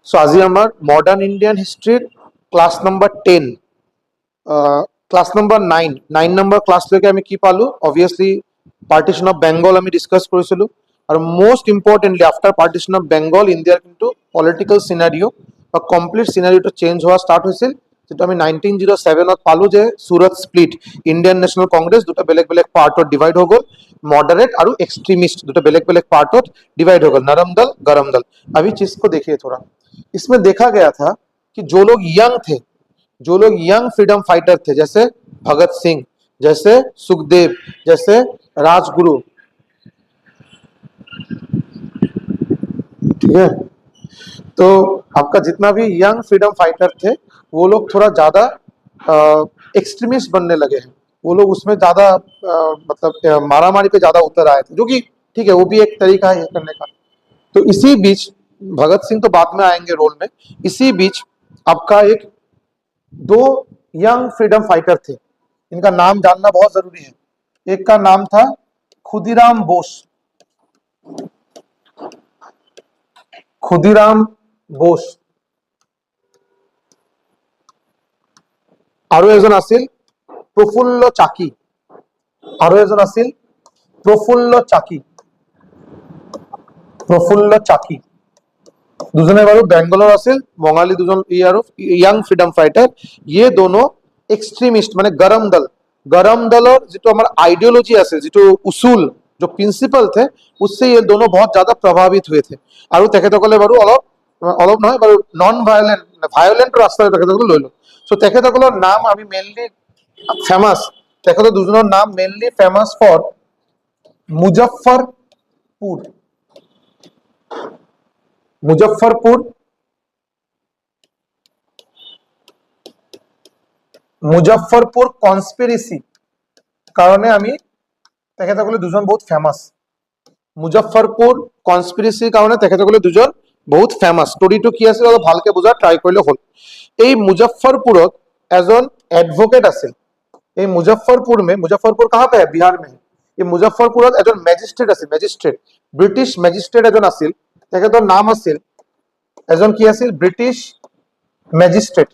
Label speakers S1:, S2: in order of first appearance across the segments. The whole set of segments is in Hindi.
S1: সো আজি আমার মডার্ন ইন্ডিয়ান হিস্ট্রির class number 10 class number 9 number class লৈকে আমি কি পালো অবভিয়াসলি পার্টিশন অফ বেঙ্গল আমি ডিসকাস কৰিছিলো আৰু most importantly after partition of Bengal ইন্ডিয়ার কিন্তু পলিটিক্যাল সিনারিও বা কমপ্লিট সিনারিওটো চেঞ্জ হওয়া স্টার্ট হৈছিল যেটো আমি 1907 পালো যে সুরত স্প্লিট ইন্ডিয়ান ন্যাশনাল কংগ্রেস দুটা বেলেগ বেলেগ পার্টত ডিভাইড হৈ গল मॉडरेट और एक्सट्रीमिस्ट दुटा बेलेग बेलेग पार्टों डिवाइड हो गए नरम दल गरम दल। अभी चीज को देखिए थोड़ा, इसमें देखा गया था कि जो लोग यंग थे, जो लोग यंग फ्रीडम फाइटर थे, जैसे भगत सिंह, जैसे सुखदेव, जैसे राजगुरु, ठीक है, तो आपका जितना भी यंग फ्रीडम फाइटर थे वो लोग थोड़ा ज्यादा एक्सट्रीमिस्ट बनने लगे हैं। वो लोग उसमें ज्यादा मतलब मारामारी पे ज्यादा उतर आए थे, जो कि ठीक है, वो भी एक तरीका है करने का। तो इसी बीच भगत सिंह तो बाद में आएंगे रोल में, इसी बीच आपका एक दो यंग फ्रीडम फाइटर थे, इनका नाम जानना बहुत जरूरी है। एक का नाम था खुदीराम बोस, खुदीराम बोस, आरो एजन आसिल प्रफुल्ल चाकी, आरो एजन आसिल प्रफुल्ल चाकी, प्रफुल्ल चाकी दुजने बारू बेंगलोर आसिल बंगाली दुजन यंग फ्रीडम फाइटर। ये दोनों एक्सट्रीमिस्ट माने गरम दल जो हमारा आइडियोलॉजी आसे जो उसूल जो प्रिंसिपल थे उससे ये दोनों बहुत ज्यादा प्रभावित हुए थे। और तेखेतकले बारू अलग अलग নহয় बारू नॉन वायलेंट रास्ता तेखेतकले लइलो। सो तेखेतकলৰ नाम আমি মেইনলি फेमस, तेखेतर दुजনৰ नाम mainly famous for Muzaffarpur, Muzaffarpur, Muzaffarpur conspiracy कारणे आमी तेखेतकले दुजन बहुत फेमस। मुजफ्फरपुर कन्स्पिरेसी कारणे तेखेतकले दुजन बहुत फेमस। स्टोरीটো কি আছিল অলপ ভালকে বুজা ট্রাই কৰিলে হ'ল। এই মুজफ्फरपुरত एजन एडवोकेट আছিল। ये मुजफ्फरपुर में, मुजफ्फरपुर कहाँ पे है? बिहार में। ये मुजफ्फरपुर एजन मैजिस्ट्रेट आसिल, मैजिस्ट्रेट ब्रिटिश मैजिस्ट्रेट एजन आसिल, तेखेतर नाम आसिल एजन की आसिल ब्रिटिश मैजिस्ट्रेट,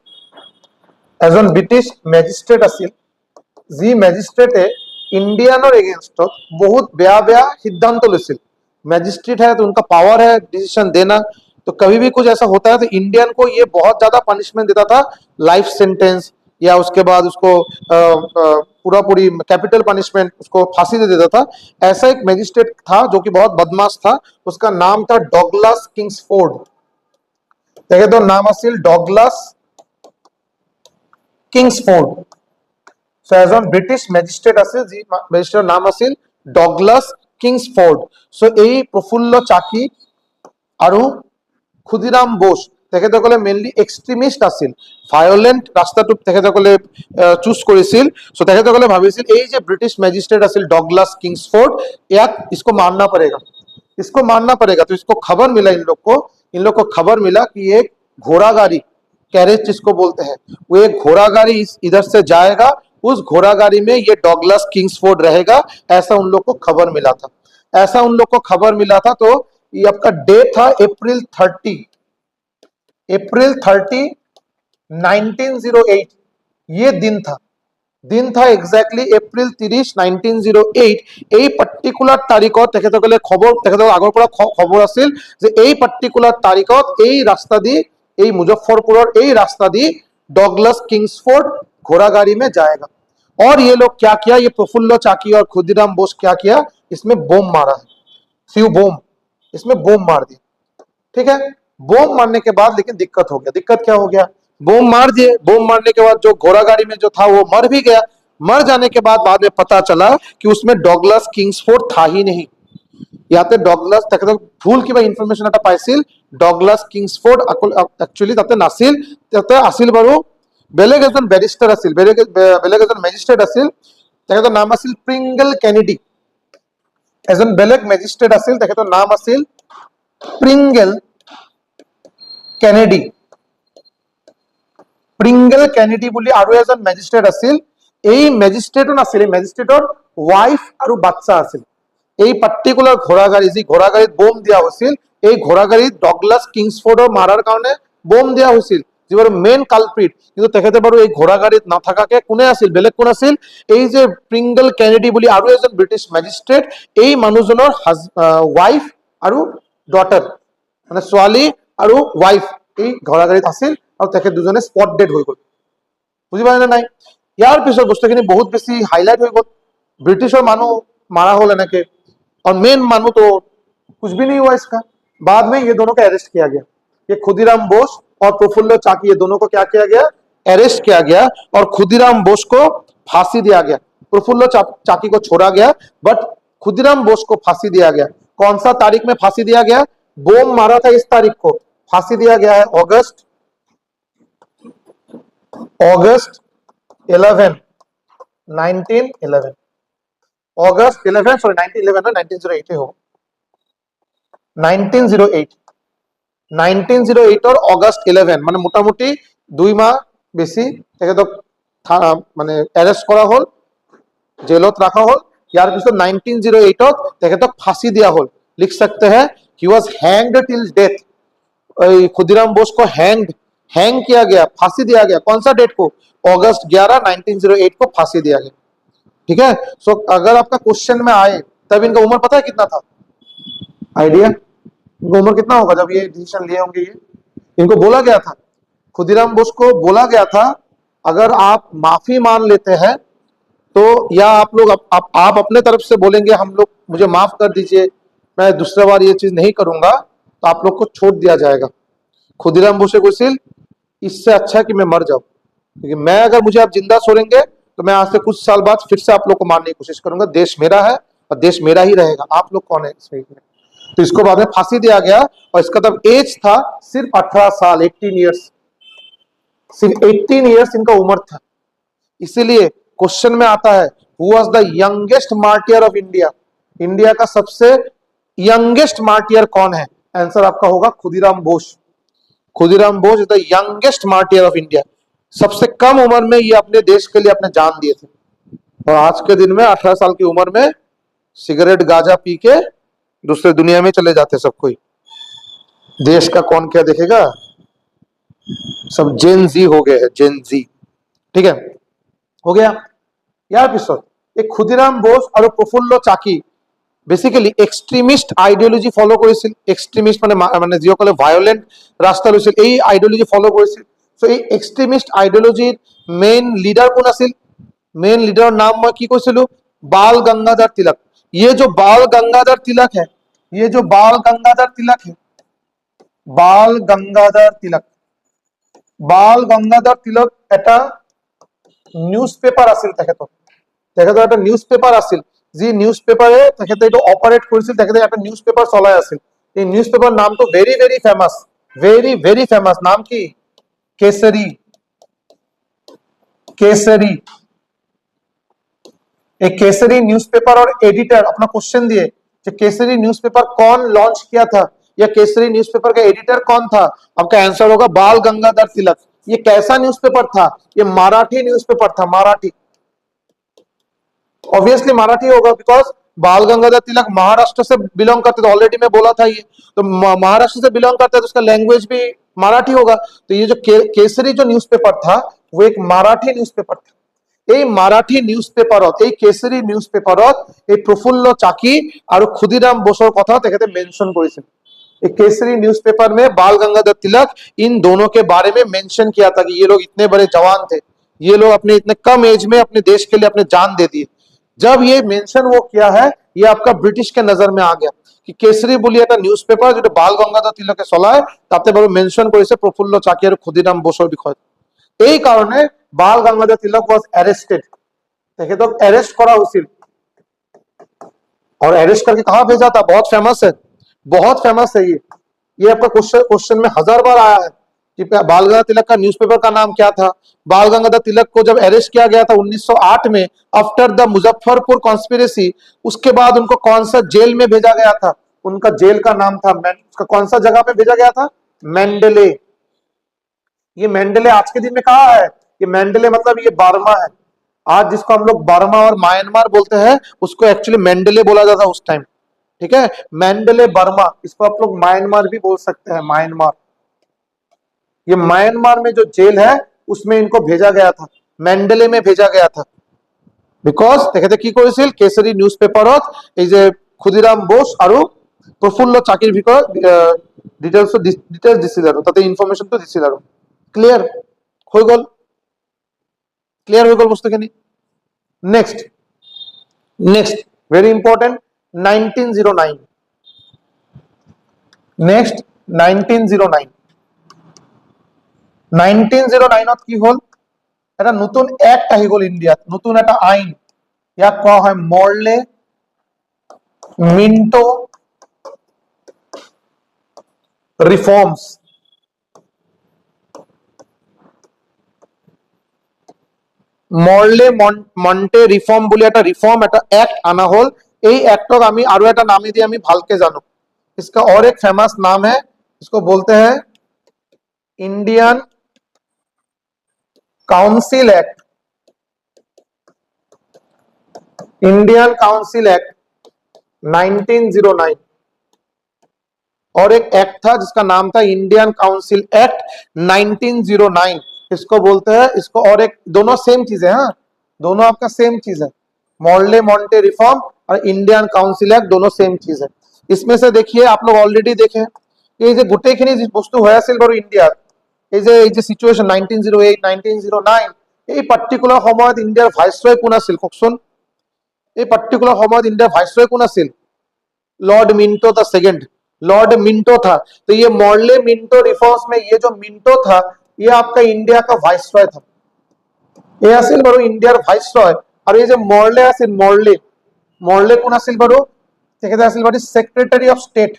S1: एजन ब्रिटिश मैजिस्ट्रेट आसिल जी मैजिस्ट्रेटे इंडियनर एगेंस्टत बहुत बेया बेया सिद्धांत लैसिल। मैजिस्ट्रेट है तो उनका पावर है डिसीजन देना, तो कभी भी कुछ ऐसा होता है तो इंडियन को ये बहुत ज्यादा पनिशमेंट देता था, लाइफ सेंटेंस या उसके बाद उसको पूरा पूरी कैपिटल पनिशमेंट, उसको फांसी दे देता था। ऐसा एक मैजिस्ट्रेट था जो कि बहुत बदमाश था, उसका नाम था डॉगलास किंग्सफोर्ड। देखे तो नाम आसिल Douglas Kingsford. So as an British magistrate आसिल जी मैजिस्ट्रेट नाम आसिल डॉगलास किंग्सफोर्ड। सो এই প্রফুল্ল চাকি আৰু ক্ষুদিরাম বোস তেখেতসকলে মেইনলি এক্সট্রিমিষ্ট আছিল, ভায়োলেন্ট ৰাস্তাটো তেখেতসকলে চুজ কৰিছিল। সো তেখেতসকলে ভাবিছিল এই যে ব্রিটিশ मैजिस्ट्रेट আছিল डॉगलास किंग्सफोर्ड, याक इसको मारना पड़ेगा, इसको मारना पड़ेगा। तो इसको खबर मिला, इन लोग को खबर मिला कि एक घोड़ा गाड़ी, कैरेज जिसको बोलते हैं, वो एक घोड़ा गाड़ी इधर से जाएगा, उस घोड़ा गाड़ी में ये डॉगलास किंग्सफोर्ड रहेगा, ऐसा उन लोग को खबर मिला था। ऐसा उन लोग को खबर मिला था। तो ये आपका डेट था अप्रैल 30, 1908 ये दिन था एग्जैक्टली अप्रैल 30 1908। এই পার্টিকুলার তারিখত তেখেতসকলে খবর, তেখেতসকল আগৰ পৰা খবৰ আছিল যে এই পার্টিকুলার তারিখত এই রাস্তা দি, এই मुजफ्फरपुर এই রাস্তা দি डॉगलास किंग्सफोर्ड घोड़ा गाड़ी में जाएगा। और ये लोग क्या किया, ये प्रफुल्ल चाकी और खुदीराम बोस क्या किया, इसमें बम मारा है, फ्यू बम, इसमें बम मार दिया। ठीक है, बम मारने के बाद लेकिन दिक्कत हो गया। दिक्कत क्या हो गया? बम मार दिए, बम मारने के बाद जो घोड़ा गाड़ी में जो था वो मर भी गया। मर जाने के बाद में पता चला कि उसमें डॉगलास किंग्सफोर्ड था ही नहीं। याते डॉगलास तेखेतक भूल किबा इनफरमेशन এটা পাইছিল, डॉगलास किंग्सफोर्ड एक्चुअली তাতে নাছিল, তাতে আছিল বাৰু বেলেগ এজন ব্যারিস্টার আছিল, বেলেগ এজন ম্যাজিস্ট্রেট আছিল, তেখেতৰ নাম আছিল প্রিঙ্গল কেনেডি। এজন বেলেগ ম্যাজিস্ট্রেট আছিল, তেখেতৰ নাম আছিল প্রিঙ্গল কেনেডি। প্রিঙ্গল কেনেডি বুলি আৰু এজন ম্যাজিস্ট্রেট আছিল। এই ম্যাজিস্ট্রেটও নাছিল, এই ম্যাজিস্ট্রেটৰ ওয়াইফ আৰু বাচ্চা আছিল। এই পার্টিকুলার ঘোড়াগাড়ি যে ঘোড়াগাড়িত বোম দিয়া হৈছিল, এই ঘোড়াগাড়ীত ডগলাস কিংছফোর্ডৰ মাৰাৰ কাৰণে বোম দিয়া হৈছিল, যিবোৰ মেইন কালপ্ৰিট। কিন্তু তেখেতে বাৰু এই ঘোড়াগাড়ীত নাথাকাকে কোনে আছিল, বেলেগ কোন আছিল, এই যে প্ৰিংগল কেনেডি বুলি আৰু এজন ব্ৰিটিছ মেজিষ্ট্ৰেট, এই মানুহজনৰ ৱাইফ আৰু ডটাৰ, মানে ছোৱালী আৰু ৱাইফ এই ঘোড়াগাড়ীত আছিল, আৰু তেখেত দুজনে স্পট ডেড হৈ গ'ল। বুজি পালে নে নাই? ইয়াৰ পিছত বস্তুখিনি বহুত বেছি হাইলাইট হৈ গ'ল, ব্ৰিটিছৰ মানুহ मारा हो लेने के, और मेन मानू तो कुछ भी नहीं हुआ इसका। बाद में ये दोनों को अरेस्ट किया गया, ये खुदीराम बोस और प्रफुल्ल चाकी, ये दोनों को क्या किया गया, अरेस्ट किया गया, और खुदीराम बोस को फांसी दिया गया। प्रफुल्ल चाकी को छोड़ा गया, बट खुदीराम बोस को फांसी दिया गया। कौन सा तारीख में फांसी दिया गया, बोम मारा था इस तारीख को, फांसी दिया गया है अगस्त 11 1911, अगस्त 11 सॉरी 1911 ना 1908 हो, 1908 और अगस्त 11 মানে মোটামুটি 2 মাহ বেশি তেখেতক মানে অ্যারেস্ট করা হল, জেলত রাখা হল। ইয়ার পিছত 1908 তেখেতক ফাঁসি দিয়া হল। लिख सकते हैं he was hanged till death, Khudiram Bose को हैंग किया गया, फांसी दिया गया। कौन सा डेट को, अगस्त 11 1908 को फांसी दिया गया। ठीक है। सो अगर आपका क्वेश्चन में आए तब इनका उम्र पता है कितना था, आइडिया, इनका उम्र कितना होगा जब ये डिसीजन लिए होंगे। ये इनको बोला गया था, खुदीराम बोस को बोला गया था, अगर आप माफी मान लेते हैं तो, या आप लोग आप अपने तरफ से बोलेंगे हम लोग मुझे माफ कर दीजिए, मैं दूसरा बार ये चीज नहीं करूंगा, तो आप लोग को छोड़ दिया जाएगा। खुदीराम बोस को सिर्फ इससे अच्छा है कि मैं मर जाऊं, क्योंकि मैं अगर मुझे आप जिंदा छोड़ेंगे तो मैं आज से कुछ साल बाद फिर से आप लोग को मारने की कोशिश करूंगा। देश मेरा है और देश मेरा ही रहेगा, आप लोग कौन है इसमें। तो इसको बाद में फांसी दिया गया, और इसका तब एज था सिर्फ 18 साल, 18 ईयर्स, सिर्फ 18 ईयर्स इनका उम्र था। इसीलिए क्वेश्चन में आता है who was the youngest martyr of India, India का सबसे यंगेस्ट मार्टियर कौन है, आंसर आपका होगा Khudiram Bose. Khudiram Bose is the youngest martyr of India, सबसे कम उम्र में ये अपने देश के लिए अपने जान दिए थे। और आज के दिन में 18 साल की उम्र में सिगरेट गांजा पी के दूसरे दुनिया में चले जाते सब कोई। देश का कौन क्या देखेगा, सब जेन जी हो गए हैं, जेन जी। ठीक है, हो गया। यार पिछोड़ एक खुदीराम बोस और प्रफुल्ल चाकी বেসিক্যালি এক্সট্রিমিস্ট আইডিওলজি ফলো করেছিল। এক্সট্রিমিস্ট মানে যিসকলে ভায়োলেন্ট ৰাস্তা লৈছিল এই আইডিওলজি ফলো কৰিছিল। সো এই এক্সট্রিমিস্ট আইডিওলজিৰ মেইন লিডার কোন আছিল, মেইন লিডাৰৰ নাম মই কি কৈছিলো, बाल गंगाधर तिलक। ये जो बाल गंगाधर तिलक है, ये जो बाल गंगाधर तिलक है, बाल गंगाधर तिलक, बाल गंगाधर तिलक এটা নিউজ পেপার আছিল, তেখেতৰ এটা নিউজ পেপার আছিল, যি নিউজ পেপারে তেখেতে এটা অপারেট কৰিছিল, তেখেতে একটা নিউজ পেপার চলাই আছিল। এই নিউজ পেপার নামটো very very famous, very very famous. নাম কি, केसरी, केसरी। एक केसरी न्यूज़पेपर और एडिटर अपना क्वेश्चन दिए कि केसरी न्यूज़पेपर कौन लॉन्च किया था, या केसरी न्यूज़पेपर का एडिटर कौन था, आपका आंसर होगा बाल गंगाधर तिलक। ये कैसा न्यूज़पेपर था, ये मराठी न्यूज़पेपर था, मराठी, ऑब्वियसली मराठी होगा, बिकॉज बाल गंगाधर तिलक महाराष्ट्र से बिलोंग करते थे, ऑलरेडी मैं बोला था ये, तो महाराष्ट्र से बिलोंग करते तो उसका लैंग्वेज भी मराठी होगा। तो ये जो केसरी जो न्यूज़पेपर था वो एक मराठी न्यूज़पेपर था। এই মারাঠি নিউজ পেপারত, এই কেসরি নিউজ পেপারত এই প্রফুল্ল চাকি আর ক্ষুদিরাম बोसर কথা তেখেতে মেনশন করেছিল। एक केसरी न्यूज़पेपर में बाल गंगाधर तिलक इन दोनों के बारे में मेंशन किया था कि ये लोग इतने बड़े जवान थे, ये लोग अपने इतने कम एज में अपने देश के लिए अपने जान दे दिए। जब ये मेंशन वो किया है, ये आपका ब्रिटिश के नजर में आ गया कि केसरी বলি একটা নিউজ পেপার যেটা বাল গঙ্গাধর তিলকে চলায়, তাতে বড় মেনশন করেছে প্রফুল্ল চাকি আর ক্ষুদিরাম बोसर বিষয়। এই কারণে बाल Gangadhar Tilak was arrested, तेखেতক arrest করা হয়েছিল, और अरेस्ट करके कहां भेजा था, बहुत फेमस है, बहुत फेमस है ये आपका क्वेश्चन में 1000 बार आया है कि बाल गंगाधर तिलक का न्यूज़पेपर का नाम क्या था। बाल गंगाधर तिलक को जब अरेस्ट किया गया था 1908 में आफ्टर द मुजफ्फरपुर कॉन्स्पिरेसी, उसके बाद उनको कौन सा जेल में भेजा गया था, उनका जेल का नाम था, उसका कौन सा जगह पे भेजा गया था, मेंडले। ये मेंडले आज के दिन में कहा है, ये मेंडले मतलब ये बार्मा है, आज जिसको हम लोग बार्मा और म्यांमार बोलते हैं उसको एक्चुअली मेंडले बोला जाता उस टाइम। ठीक है, मैंडले बर्मा, इसको आप लोग म्यांमार भी बोल सकते हैं, म्यांमार। ये म्यांमार में जो जेल है उसमें इनको भेजा गया था, मैंडले में भेजा गया था। বিকজ তেখেতে কি কৰিছিল, কেশৰী নিউজ পেপাৰত এই যে ক্ষুদিৰাম বোস আৰু প্ৰফুল্ল চাকিৰ বিষয়ে ডিটেইলছ দিছিল আৰু তাতে ইনফৰমেশনটো দিছিল আৰু ক্লিয়াৰ হৈ গ'ল, ক্লিয়াৰ হৈ গ'ল বস্তুখিনি। Next next very important 1909, next 1909, 1909ত কি হল, এটা নতুন এক্ট আহি গ'ল ইন্ডিয়াত, নতুন এটা আইন, ইয়াক কোৱা হয় মৰলে মিন্টো রিফর্মস। মৰলে মন্টে রিফর্ম বুলি এটা রিফর্ম, এটা एक्ट আনা হল। এই एक्टক আমি আৰু এটা নামে দি আমি ভালকে জানো, इसका और एक फेमस नाम है, इसको बोलते हैं Indian council act, Indian council act 1909। और एक एक्ट था जिसका नाम था इंडियन काउंसिल एक्ट 1909, इसको बोलते हैं, इसको और एक, दोनों सेम चीज है, हाँ दोनों आपका सेम चीज है, मॉर्ले मॉन्टे रिफॉर्म और इंडियन काउंसिल एक्ट दोनों सेम चीज है। इसमें से देखिए आप लोग ऑलरेडी देखे এই যে গোটেইখিনি যে বস্তু হৈ আছিল বাৰু ইন্ডিয়াত, এই যে সিচুৱেশন 1908 1909, এই পার্টিকুলার সময়ত ইন্ডিয়ার ভাইসরয় কোন আছিল কওকচোন, এই পার্টিকুলার সময়ত ইন্ডিয়ার ভাইসরয় কোন আছিল, Lord Minto the second, Lord Minto था। तो ये मॉर्ले मिंटो रिफॉर्म्स में ये जो मिंटो था ये आपका इंडिया का वाइसरॉय था, ये আছিল বাৰু ইন্ডিয়াৰ ভাইসরয়। আৰু এই যে মৰলে আছিল, মৰলে মৰলে কোন আছিল বাৰু, তেখেতে আছিল বাৰু সেক্রেটারি অফ স্টেট,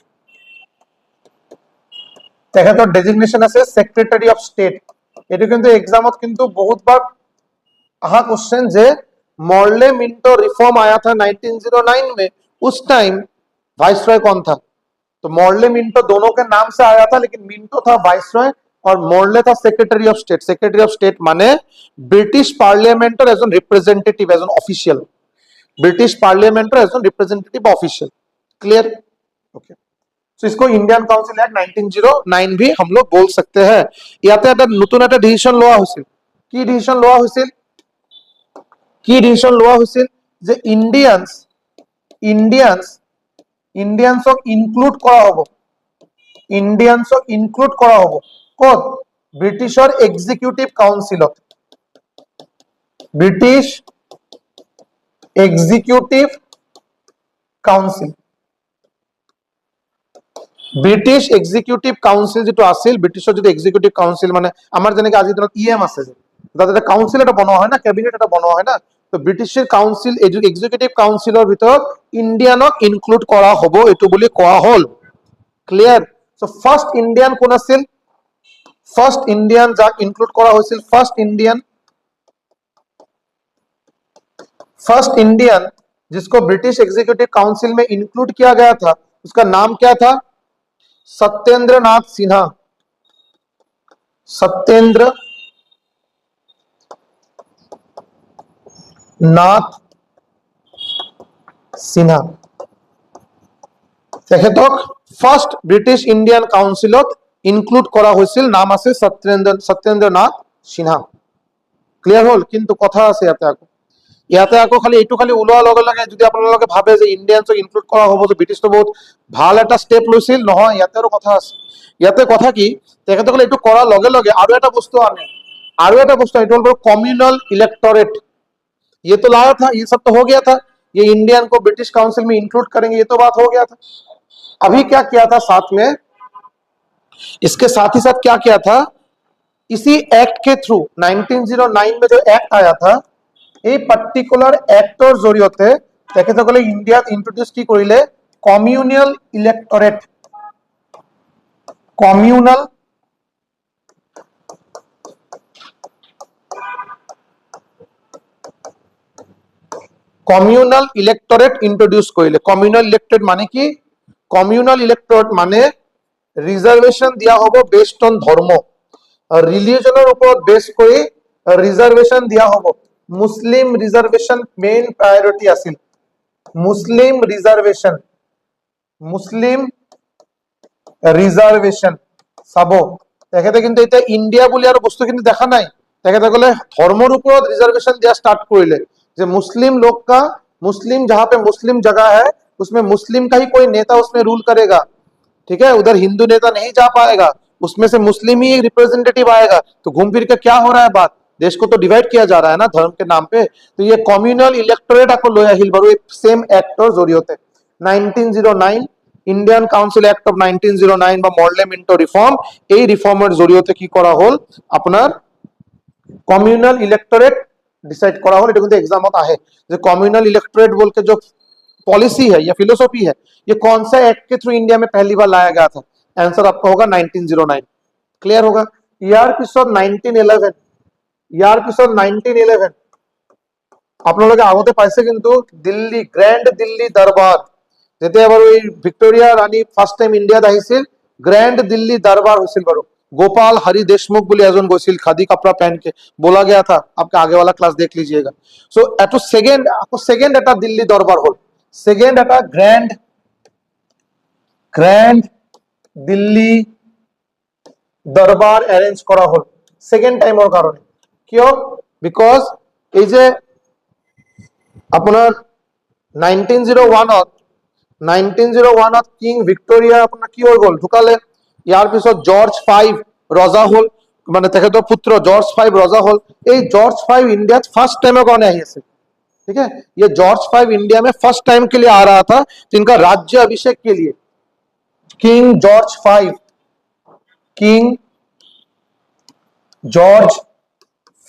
S1: তেখেতৰ ডেজিগনেশন আছে সেক্রেটারি অফ স্টেট। এটো কিন্তু एग्जामত কিন্তু বহুতবার আহা क्वेश्चन যে मॉर्ले मिंटो रिफॉर्म आया था 1909 में, उस टाइम वाइसरॉय कौन था। तो मॉर्ले मिंटो दोनों के नाम से आया था, लेकिन मिंटो था वाइसरॉय और मॉर्ले था secretary of state. Secretary of state माने British parliamentary as an representative, as an official, British parliamentary as an representative official, clear okay. तो इसको इंडियन काउंसिल एक्ट 1909 भी हम लोग बोल सकते हैं। ইয়াতে এটা নতুন একটা ডিসিশন লোৱা হৈছিল, কি ডিসিশন লোৱা হৈছিল, কি ডিসিশন লোৱা হৈছিল যে ইন্ডিয়ানসক ইনক্লুড কৰা হ'ব, ইন্ডিয়ানসক ইনক্লুড কৰা হ'ব ক'ত, ব্ৰিটিছৰ এক্সিকিউটিভ কাউন্সিলত, British executive council, British executive council যেটো আছিল, ব্রিটিছৰ যেটো এক্সিকিউটিভ কাউন্সিল মানে আমাৰ যেনেকৈ আজি দিনত ইএম আছে যে, তাতে এটা কাউন্সিল এটা বনোৱা হয় না, ক্যাবিনেট এটা বনোৱা হয় না, তো ব্রিটিশের কাউন্সিল এক্সিকিউটিভ কাউন্সিলৰ ভিতৰত ইন্ডিয়ানক ইনক্লুড কৰা হ'ব এটো বুলি কোৱা হল, ক্লিয়ার। সো ফার্স্ট ইন্ডিয়ান কোন আছিল, ফার্স্ট इंडियन যাক ইনক্লুড করা হয়েছিল, फर्स्ट इंडियन जिसको ब्रिटिश एग्जीक्यूटिव काउंसिल में इंक्लूड किया गया था, उसका नाम क्या था, सत्येंद्र नाथ सिन्हा, सत्येंद्र नाथ सिन्हा, তেখেতক ফার্স্ট ব্রিটিশ ইন্ডিয়ান কাউন্সিলত ইনক্লুড করা হয়েছিল, নাম আছে সত্যেন্দ্র নাথ সিনহা, ক্লিয়ার হল। কিন্তু কথা আছে ইয়াতে আকৌ খালি এইটো খালি ওলোৱাৰ লগে লগে যদি আপোনালোকে ভাবে যে ইন্ডিয়ানছক ইনক্লুড কৰা হ'ব, যে ব্ৰিটিছটো বহুত ভাল এটা ষ্টেপ লৈছিল, নহয়, ইয়াতে আৰু কথা আছে। ইয়াতে কথা কি, তেখেতসকলে এইটো কৰাৰ লগে লগে আৰু এটা বস্তু আনে, আৰু এটা বস্তু, এইটো হ'ল কমিউনাল ইলেক্টৰেট। ये तो लाया था, ये सब तो हो गया था, ये इंडियन को ब्रिटिश काउंसिल में इंक्लूड करेंगे, ये तो बात हो गया था। अभी क्या किया था साथ में, इसके साथ ही साथ क्या किया था, इसी एक्ट के थ्रू 1909 में जो एक्ट आया था, এই পার্টিকুলার एक्टर জৰিয়তে তেখেতসকলে ইন্ডিয়াত ইন্ট্রোডিউস কি কৰিলে, কমিউনাল ইলেক্টৰেট, কমিউনাল কমিউনাল ইলেক্টরেট ইন্ট্রোডিউস কৰিলে। কমিউনাল ইলেক্টরেট মানে কি, কমিউনাল ইলেক্টরেট মানে রিজার্ভেশন দিয়া হব বেসড অন ধর্ম, রিলিজনের উপর বেস করে রিজার্ভেশন দিয়া হব। মুসলিম রিজার্ভেশন মেইন প্রায়োরিটি আছিল, মুসলিম রিজার্ভেশন মুসলিম রিজার্ভেশন চাব তেখেতে কিন্তু এতিয়া ইন্ডিয়া বুলি আৰু বস্তু কিন্তু দেখা নাই তেখেতে কলে ধৰ্মৰ ওপৰত ৰিজাৰ্ভেশন দিয়া স্টাर्ट কৰিলে যে मुस्लिम लोग का मुस्लिम जहां पे मुस्लिम जगह है उसमें मुस्लिम का ही कोई नेता उसमें रूल करेगा ठीक है उधर हिंदू नेता नहीं जा पाएगा उसमें से मुस्लिम ही रिप्रेजेंटेटिव आएगा तो घूम फिर के क्या हो रहा है बात देश को तो डिवाइड किया जा रहा है ना धर्म के नाम पे तो ये कम्युनल इलेक्टोरेट आपको लोया हिल बारू सेम एक्टर जरिए 1909 ইন্ডিয়ান কাউন্সিল এক্ট অফ 1909 বা মডেল মিন্টো রিফর্ম এই রিফর্মের জরিয়তে কি করা হল আপনার कम्युनल इलेक्टोरेट डिसाइड करा हो কিন্তু एग्जाम आहे जो कम्युनल इलेक्टोरेट बोल के जो पॉलिसी है या फिलोसॉफी है ये कौन सा एक्ट के थ्रू इंडिया में पहली बार लाया गया था आंसर आपका होगा 1909 क्लियर होगा ইয়ার পিছত 1911 ইয়ার পিছত 1911 আপনারা আগতে পাইছে কিন্তু দিল্লি গ্র্যান্ড দিল্লি দরবার যেতে আবার ওই ভিক্টোরিয়া রানী ফার্স্ট টাইম ইন্ডিয়াত আহিছিল গ্র্যান্ড दिल्ली दरबार হৈছিল বাৰু गोपाल हरि देशमुख बोले एजन गोसिल खादी कपड़ा पहन के बोला गया था आपका आगे वाला क्लास देख लीजिएगा सो एटो सेकेंड आपको सेकेंड एटा दिल्ली दरबार हल सेकेंड एटा ग्रैंड ग्रैंड दिल्ली दरबार अरेंज करा हल सेकेंड टाइमर कारण क्यों बिकज এই যে আপনার 1901 কিং ভিক্টোরিয়া আপনার কি হয়ে গল ঢুকালে ইয়ার পিছত জর্জ 5 রজা হল মানে তেখেতৰ পুত্ৰ जॉर्ज 5 रजा हल ये जॉर्ज 5 इंडिया फर्स्ट टाइम कौन आई है ठीक है ये जॉर्ज 5 इंडिया में फर्स्ट टाइम के लिए आ रहा था तो इनका राज्य अभिषेक के लिए king George 5 king George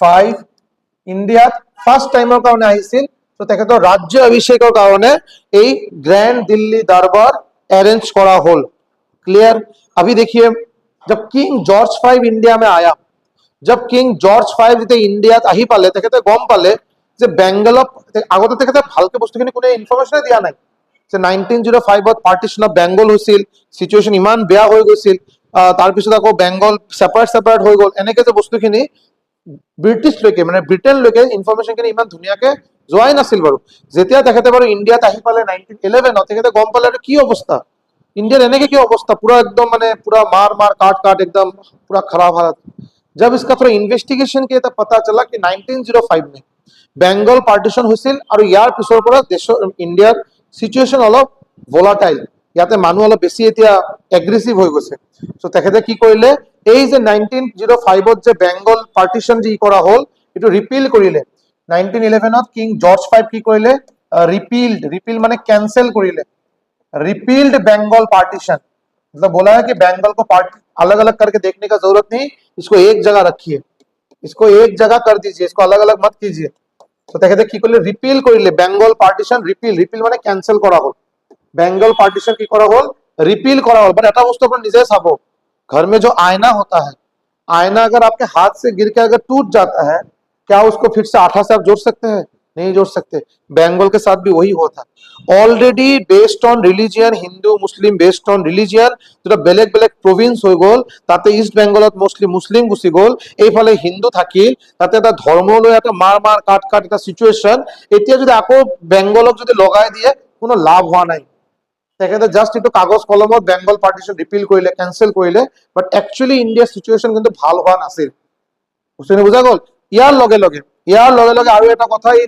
S1: 5 India first time कौन आई तो तेखেতৰ राज्य अभिषेকৰ কাৰণে এই ग्रैंड दिल्ली दरबार अरेंज करा हल क्लियर अभी देखिए जब किंग जॉर्ज 5 इंडिया में आया जब किंग जॉर्ज 5 যেতে ইন্ডিয়াত আহি পালে তেখেতে গম পালে যে বেঙ্গলত আগতে তেখেতে ভালকে বস্তুখিনি কোনো ইনফরমেশন দিয়া নাই যে 1905 ত পার্টিশন অফ বেঙ্গল হৈছিল সিচুয়েশন ইমান বেয়া হৈ গৈছিল তাৰ পিছত আকৌ বেঙ্গল সেপাৰেট হৈ গল এনেকে যে বস্তুখিনি ব্রিটিশ লৈকে মানে ব্রিটেন লৈকে ইনফরমেশনখিনি ইমান ধুনিয়াকে যোৱাই নাছিল বাৰু যেতিয়া তেখেতে বাৰু ইন্ডিয়াত আহি পালে 1911 তেখেতে গম পালে কি অৱস্থা इंडियन रहने की क्या अवस्था पूरा एकदम मैंने पूरा मार मार काट काट एकदम पूरा खराब हालत जब इसका थोड़ा इन्वेस्टिगेशन किया तब पता चला कि 1905 में बेंगल पार्टीशन হৈছিল আৰু ইয়াৰ পিছৰ পৰা দেশ ইন্ডিয়াৰ সিচুৱেশন অলপ ভোলাটাইল ইয়াতে মানুহ অলপ বেছি এতিয়া এগ্ৰেছিভ হৈ গৈছে সো তেখেতে কি কৰিলে এই যে 1905 ত যে বেংগল পার্টিশন যি কৰা হল এটো ৰিপিল কৰিলে 1911 ত কিং জর্জ 5 কি কৰিলে রিপিল মানে कैंसिल কৰিলে रिपील्ड बंगाल पार्टीशन मतलब बोला है कि बंगाल को अलग अलग करके देखने का जरूरत नहीं इसको एक जगह रखिए इसको एक जगह कर दीजिए इसको अलग अलग मत कीजिए तो तेखেতে কি করলে রিপিল কৰিলে বেঙ্গল পার্টিশন রিপিল মানে ক্যান্সেল করা হল बेंगल पार्टीशन की करा हल रिपील करा हल बट এটা বস্তু अपन নিজে চাবো घर में जो आईना होता है आईना अगर आपके हाथ से गिर के अगर टूट जाता है क्या उसको फिर से आठा से आप जोड़ सकते हैं नहीं जोड़ सकते बेंगल के साथ भी वही हुआ था already based on religion Hindu Muslim based on religion যেটা বেলেগ বেলেগ প্রভিন্স হৈ গল তাতে ইস্ট বেঙ্গলত মোস্টলি মুসলিম গুচি গল এইফালে হিন্দু থাকিল তাতে এটা ধর্ম লৈ এটা মার মার কাট কাট এটা সিচুয়েশন এতিয়া যদি আকৌ বেঙ্গলক যদি লগাই দিয়ে কোনো লাভ হোৱা নাই তেখেতে জাস্ট একটু কাগজ কলমত বেঙ্গল পার্টিশন রিপিল কৰিলে ক্যান্সেল কৰিলে বাট একচুয়ালি ইন্ডিয়াৰ সিচুয়েশন কিন্তু ভাল হোৱা নাছিল বুঝছেনে বুঝা গল ইয়াৰ লগে লগে আৰু এটা কথা এই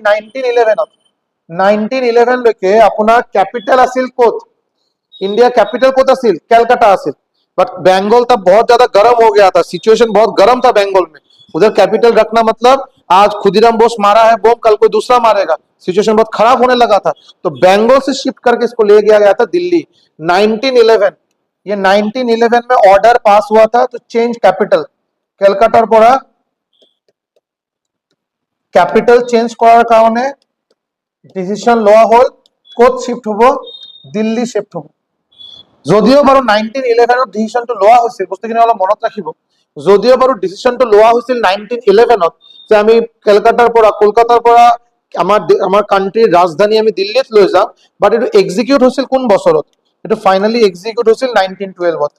S1: 1911 লৈকে আপোনাৰ कैपिटल আছিল কোত इंडिया कैपिटल कोता सिल कैलकाटा सिल बट बंगाल तब बहुत ज्यादा गर्म हो गया था सिचुएशन बहुत गर्म था बंगाल में उधर कैपिटल रखना मतलब आज खुदीराम बोस मारा है बम कल कोई दूसरा मारेगा सिचुएशन बहुत खराब होने लगा था तो बंगाल से शिफ्ट करके इसको ले गया था दिल्ली 1911 ये 1911 में ऑर्डर पास हुआ था तो चेंज कैपिटल कैलकाटार पड़ा कैपिटल चेंज करार कारणे डिसिशन लोआ हल कोत शिफ्ट हबो दिल्ली शिफ्ट हबो যদিও বাৰু 1911 ত ডিসিশনটো লোৱা হৈছিল বস্তুখিনি অলপ মনত ৰাখিব যদিও বাৰু ডিসিশনটো লোৱা হৈছিল 1911 ত যে আমি কলকাতাৰ পৰা কলকাতাৰ পৰা আমাৰ কান্ট্ৰিৰ ৰাজধানী আমি দিল্লীত লৈ যাম বাট এটো এক্সিকিউট হৈছিল কোন বছৰত এটো ফাইনালি এক্সিকিউট হৈছিল 1912 ত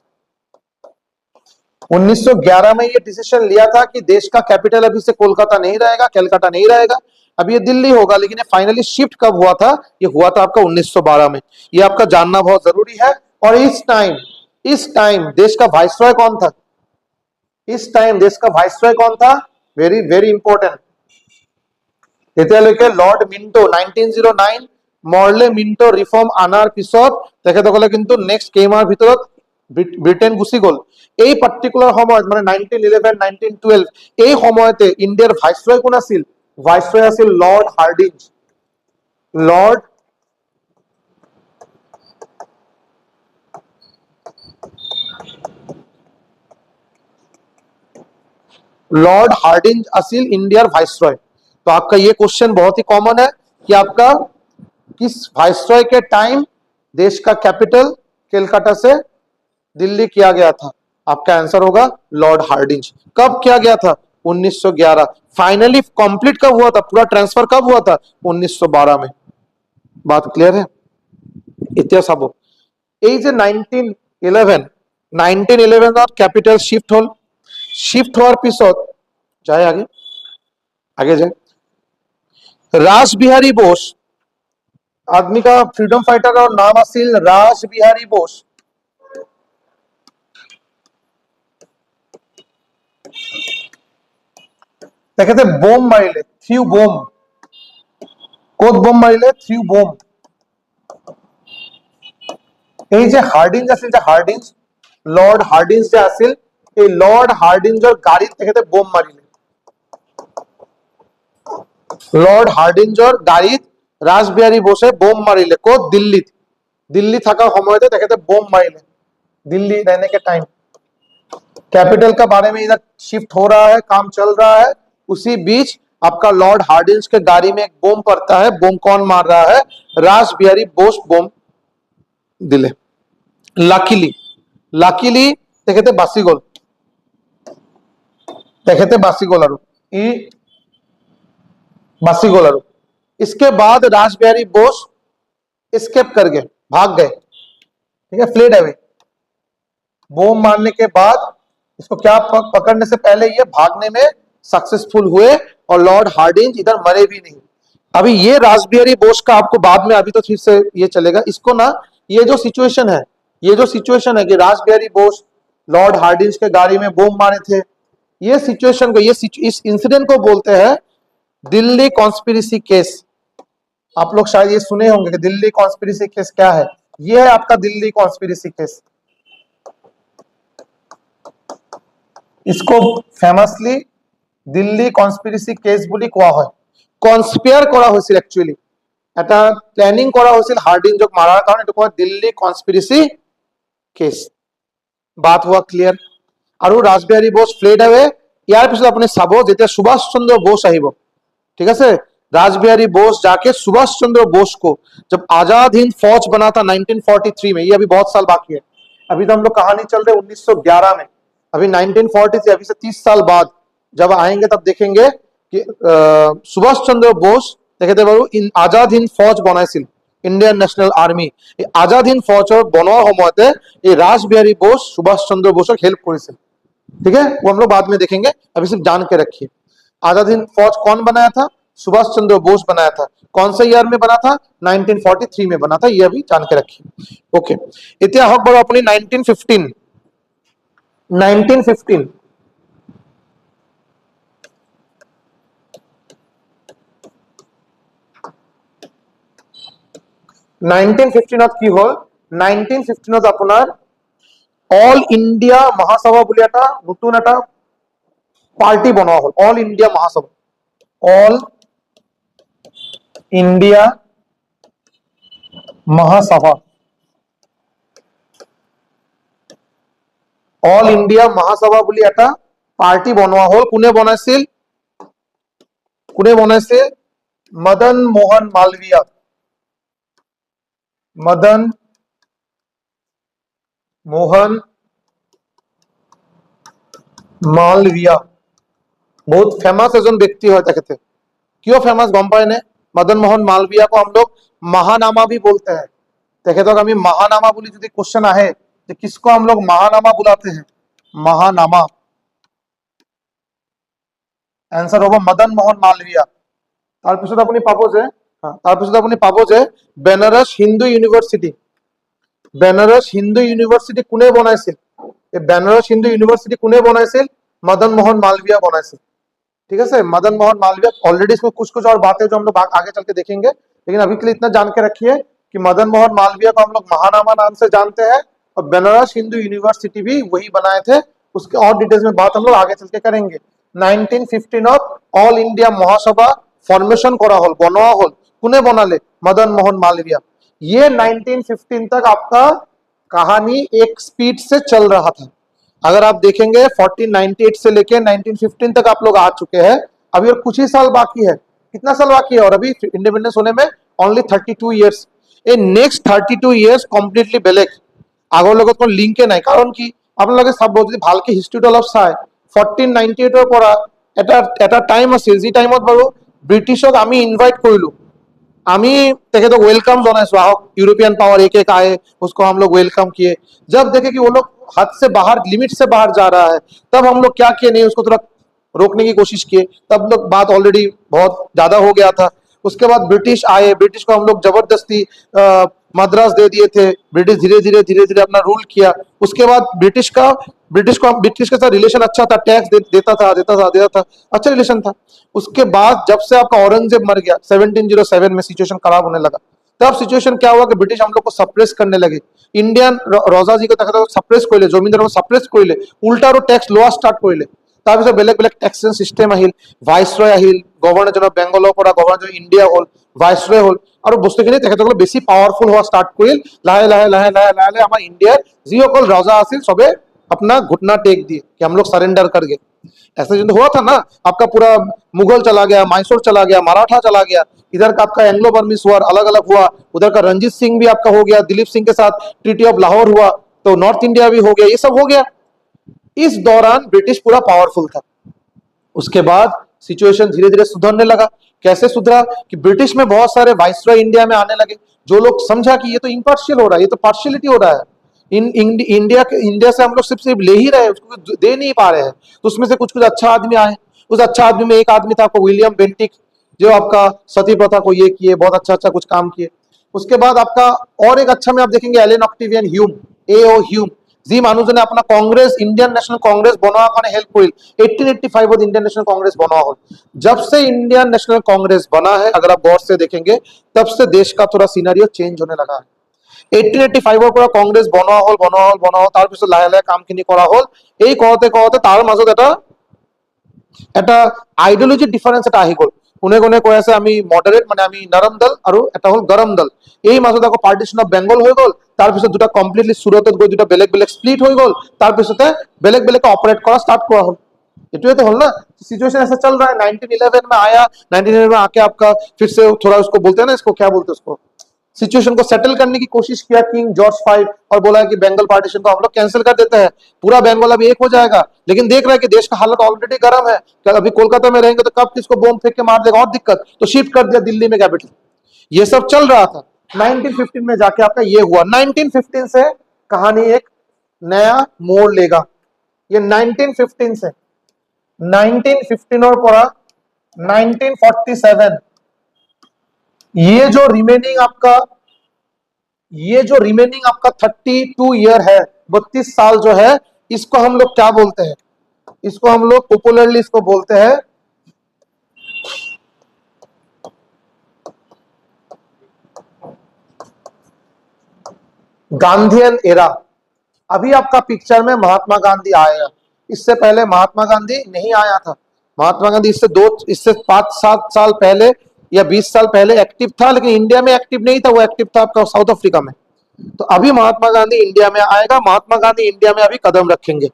S1: 1911 में ये डिसीजन लिया था कि देश का कैपिटल अभी से कोलकाता नहीं रहेगा, कलकत्ता नहीं रहेगा, अब ये दिल्ली होगा, लेकिन ये फाइनली शिफ्ट कब हुआ था? ये हुआ था आपका 1912 में। ये आपका जानना बहुत जरूरी है। और इस टाइम देश का वाइसरॉय कौन था? इस टाइम देश का वाइसरॉय कौन था? Very very important. এতিয়ালৈকে লর্ড মিন্টো 1909 মৰলে মিন্টো ৰিফৰ্ম আনাৰ পিছত তেখেতসকলে কিন্তু নেক্সট কেইমাহৰ ভিতৰত ব্ৰিটেন গুচি গ'ল। এই পাৰ্টিকুলাৰ সময়ত মানে 1911 1912 এই সময়তে ইণ্ডিয়াৰ ভাইসৰয় কোন আছিল? ভাইসৰয় আছিল lord Hardinge. Lord Hardinge Aseel India viceroy. तो आपका ये क्वेश्चन बहुत ही कॉमन है कि आपका किस वाइसरॉय के टाइम देश का कैपिटल कलकत्ता से दिल्ली किया गया था? आपका आंसर होगा लॉर्ड हार्डिंज। कब किया गया था? 1911। फाइनली कंप्लीट कब हुआ था? पूरा ट्रांसफर कब हुआ था? 1912 में। बात क्लियर है? इतिहास अब এই যে 1911 कैपिटल शिफ्ट হওয়ার পিছত যায় आगे जाए रास बिहारी बोस आदमी का फ्रीडम फाइटर का नाम আছিল रास बिहारी बोस। তেখেতে বোম মাৰিলে, থ্ৰু বোম। ক'ত বোম মাৰিলে? Through bomb. এই যে হাৰ্ডিঞ্জ আছিল, যে হাৰ্ডিঞ্জ লৰ্ড হাৰ্ডিঞ্জ যে আছিল, এই লৰ্ড হাৰ্ডিঞ্জৰ গাড়ীত তেখেতে বোম মাৰিলে। লর্ড হার্ডিঞ্জর গাড়ীত রাসবিহারী बोसे बोम मारिले। ক'ত? दिल्ली। दिल्ली थका সময়তে তেখেতে बोम मारिले। दिल्ली रहने के टाइम कैपिटल का बारे में इधर शिफ्ट हो रहा है, काम चल रहा है, उसी बीच आपका लॉर्ड हार्डिंज के गाड़ी में एक बोम पड़ता है। बोम कौन मार रहा है? रासबिहारी बोस बोम दिले। লাকিলি তেখেতে বাচি গ'ল। इसके बाद रासबिहारी बोस एस्केप कर गए, भाग गए। ठीक है, फ्लेड अवे। बोम मारने के बाद इसको क्या पकड़ने से पहले ये भागने में सक्सेसफुल हुए और लॉर्ड हार्डिंज इधर मरे भी नहीं। अभी ये रासबिहारी बोस का आपको बाद में, अभी तो ठीक से ये चलेगा इसको ना, ये जो सिचुएशन है कि रासबिहारी बोस लॉर्ड हार्डिंज के गाड़ी में बोम मारे थे, ये सिचुएशन को, इस इंसिडेंट को बोलते हैं दिल्ली कॉन्स्पिरेसी केस। आप लोग शायद ये सुने होंगे कि दिल्ली कॉन्स्पिरेसी केस क्या है। ये है आपका दिल्ली कॉन्स्पिरेसी केस। इसको फेमसली दिल्ली कॉन्स्पिरेसी केस বুলি কোৱা হয়। কনস্পিয়ার করা হয়েছিল, একচুয়ালি এটা প্ল্যানিং করা হয়েছিল হার্ডিঞ্জক মারার কারণে, এটা কয় দিল্লী কনস্পিরেসি কেস। বাত हुआ ক্লিয়ার? আৰু রাসবিহারী बोस ফ্লেড अवे। ইয়াৰ পিছত আপুনি চাব যেতিয়া সুভাষ চন্দ্ৰ बोस আহিব, ठीक है, रासबिहारी बोस जाके सुभाष चंद्र बोस को जब आजाद हिंद फौज बना था 1943 में, ये अभी बहुत साल बाकी है, अभी तो हम लोग कहानी चल रहे 1911 में, अभी 1940 अभी से 30 साल बाद जब आएंगे तब देखेंगे कि सुभाष चंद्र बोस তেখেতে বাৰু আজাদ হিন্দ ফৌজ বনাইছিল, ইন্ডিয়ান ন্যাশনাল আর্মি। এই আজাদ হিন্দ ফৌজৰ বনোৱাৰ সময়তে এই रासबिहारी बोस सुभाष चंद्र बोसক हेल्प করেছিল। ठीक है, वो हम लोग बाद में देखेंगे, अभी सिर्फ जान के रखिए। आजाद हिंद फौज कौन बनाया था? सुभाष चंद्र बोस बनाया था। कौन से ईयर में बना था? 1943 में बना था, ये अभी जान के रखिए। ओके, इतिहास हक बड़ो अपनी 1915 কি হল? 1915 আপনার অল ইন্ডিয়া মহাসভা বুলি এটা নতুন এটা পার্টি বনোৱা হল। All India Mahasabha, All India Mahasabha, All India Mahasabha বুলি এটা পার্টি বনোৱা হল। কোনে বনাইছিল? মদন মোহন মালভিয়া। মদন মোহন মালভিয়া बहुत फेमस एजन व्यक्ति है तेखते। क्यों फेमस गम पाए ने? मदन मोहन मालविया को हम लोग महानामा भी बोलते हैं। तेखतक आमी महानामा बोली यदि क्वेश्चन आहे कि किसको हम लोग महानामा बुलाते हैं, महानामा, एंसार होगा मदन मोहन मालविया। তাৰপিছত আপুনি পাব যে তাৰপিছত আপুনি পাব যে বেনাৰস হিন্দু ইউনিভাৰ্চিটি, বেনাৰস হিন্দু ইউনিভাৰ্চিটি কোনে বনাইছিল? এই বেনাৰস হিন্দু ইউনিভাৰ্सिटी কোনে बनाइছিল? मदन मोहन मालविया बनाइছিল। ठीक है, मदन मोहन मालविया। ऑलरेडी इसमें कुछ कुछ और बातें जो हम लोग आगे चल के देखेंगे, लेकिन अभी के लिए इतना जान के रखिए कि मदन मोहन मालविया को हम लोग महानामा नाम से जानते हैं और बनारस हिंदू यूनिवर्सिटी भी वही बनाए थे। उसके और डिटेल्स में बात हम लोग आगे चल के करेंगे। 1915 ऑल इंडिया महासभा फॉर्मेशन करा हल, बनवा हल, कुने बनाले? मदन मोहन मालविया। ये 1915 तक आपका कहानी एक स्पीड से चल रहा था। अगर आप देखेंगे 1498 से लेके 1915 तक आप लोग आ चुके हैं। अभी और कुछ ही साल बाकी है। कितना साल बाकी है? और अभी इंडिपेंडेंस होने में only 32 years. A next 32 years completely বেলেগ, আগৰ লগত কোনো লিংকে নাই। কাৰণ কি আপোনালোকে চাব, যদি ভালকে হিষ্ট্ৰীটো অলপ চাই 1498 পৰা এটা টাইম আছিল যি টাইমত বাৰু ব্ৰিটিছক আমি ইনভাইট কৰিলো, আমি तेखেতক वेलकम জনাইছো, आओ यूरोपियन पावर एक एक आए, उसको हम लोग वेलकम किए। जब देखे कि वो लोग हद से बाहर, लिमिट से बाहर जा रहा है, तब हम लोग क्या किए? नहीं, उसको थोड़ा रोकने की कोशिश किए। तब लोग बात ऑलरेडी बहुत ज्यादा हो गया था। उसके बाद ब्रिटिश आए, ब्रिटिश को हम लोग जबरदस्ती मद्रास दे दिए थे। ब्रिटिश धीरे धीरे धीरे धीरे अपना रूल किया। उसके बाद ब्रिटिश के साथ रिलेशन अच्छा था, टैक्स देता था, अच्छा रिलेशन था। उसके बाद जब से आपका औरंगजेब मर गया 1707 में, सिचुएशन खराब होने लगा। तब सिचुएशन क्या हुआ कि ब्रिटिश हम लोग को सप्रेस करने लगे। इंडियन रजा जी को सप्रेस कर जमींदार सप्रेस कर उल्टा और टैक्स लोआ स्टार्ट कर। তাৰপিছত বেলেগ বেলেগ টেক্সেশন সিস্টেম আহিল, ভাইসৰয় আহিল, গভৰ্ণৰ জনৰ বেংগলৰ পৰা গভৰ্ণৰ ইণ্ডিয়া হ'ল, ভাইসৰয় হ'ল, আৰু বস্তুখিনি তেখেতসকলে বেছি পাৱাৰফুল হোৱা ষ্টাৰ্ট কৰিল। লাহে লাহে লাহে লাহে লাহে লাহে আমাৰ ইণ্ডিয়াৰ যিসকল ৰজা আছিল সবে अपना घुटना टेक दिए कि हम लोग सरेंडर कर गए। ऐसा जो हुआ था ना, आपका पूरा मुगल चला गया, मैसूर चला गया, मराठा चला गया, इधर का आपका एंग्लो बर्मिस वॉर अलग अलग हुआ, उधर का रंजीत सिंह भी आपका हो गया, दिलीप सिंह के साथ ट्रीटी ऑफ लाहौर हुआ, तो नॉर्थ इंडिया भी हो गया, ये सब हो गया। इस दौरान ब्रिटिश पूरा पावरफुल था। उसके बाद सिचुएशन धीरे धीरे सुधरने लगा। कैसे सुधरा कि ब्रिटिश में बहुत सारे वाइसरॉय इंडिया में आने लगे। जो लोग समझा कि ये तो इम्पार्शियल हो रहा है, ये तो पार्शियलिटी हो रहा है, इंडिया से हम लोग सिर्फ ले ही रहे हैं, उसको दे नहीं पा रहे हैं, तो उसमें से कुछ कुछ अच्छा आदमी आए। उस अच्छा आदमी में एक आदमी था आपको विलियम बेंटिक, जो आपका सती प्रथा को ये किए, बहुत अच्छा अच्छा कुछ काम किए। उसके बाद आपका और एक अच्छा में आप देखेंगे Allan Octavian Hume, A O. Hume, যি মানুহজনে আপোনাৰ কংগ্ৰেছ, इंडियन नेशनल कांग्रेस बनवा কাৰণে हेल्प কৰিল। 1885 इंडियन नेशनल कांग्रेस बनवा हो। जब से इंडियन नेशनल कांग्रेस बना है, अगर आप गौर से देखेंगे, तब से देश का थोड़ा सिनेरियो चेंज होने लगा है। 1885 পৰা कांग्रेस बनवा হল, তাৰ পিছত লাহে লাহে কামখিনি কৰা হল। এই কৰোতে কৰোতে তাৰ মাজত এটা আইডিওলজি ডিফারেন্স এটা আহি গল। কোনে কোনে কৈ আছে আমি মডারেট, মানে আমি নরম দল, আৰু এটা হল গৰম দল। এই মাজত আকৌ পার্টিশন অফ বেঙ্গল হৈ গল। তাৰ পিছত দুটা কমপ্লিটলি সুৰতত গৈ দুটা বেলেগ বেলেগ স্প্লিট হৈ গল। তাৰ পিছতে বেলেগ বেলেগ অপাरेट করা স্টাर्ट কৰা হল। ये तो हल ना, सिचुएशन ऐसा चल रहा है। 1911 में आया, 1911 में आके आपका फिर से थोड़ा उसको बोलते हैं ना, इसको क्या बोलते हैं, उसको सिचुएशन को सेटल करने की कोशिश किया किंग जॉर्ज फाइव, और बोला कि बंगाल पार्टीशन को हम लोग कैंसिल कर देते हैं, पूरा बंगाल अभी एक हो जाएगा। लेकिन देख रहा है कि देश का हालत ऑलरेडी गर्म है, अभी कोलकाता में रहेंगे तो कब किसको बॉम्ब फेंक के मार देगा और दिक्कत, तो शिफ्ट कर दिया दिल्ली में कैपिटल। ये सब चल रहा था। 1915 में जाके आपका ये हुआ। 1915 से कहानी एक नया मोड़ लेगा। ये 1915 से 1915 और पूरा 1947, ये जो रिमेनिंग आपका 32 ईयर है, 32 साल जो है, इसको हम लोग क्या बोलते हैं? इसको हम लोग पॉपुलरली इसको बोलते हैं गांधीयन एरा। अभी आपका पिक्चर में महात्मा गांधी आया, इससे पहले महात्मा गांधी नहीं आया था। महात्मा गांधी इससे 5-7 साल पहले या 20 साल पहले एक्टिव था, लेकिन इंडिया में एक्टिव नहीं था, वो एक्टिव था आपका साउथ अफ्रीका में। तो अभी महात्मा गांधी इंडिया में आएगा, महात्मा गांधी इंडिया में अभी कदम रखेंगे।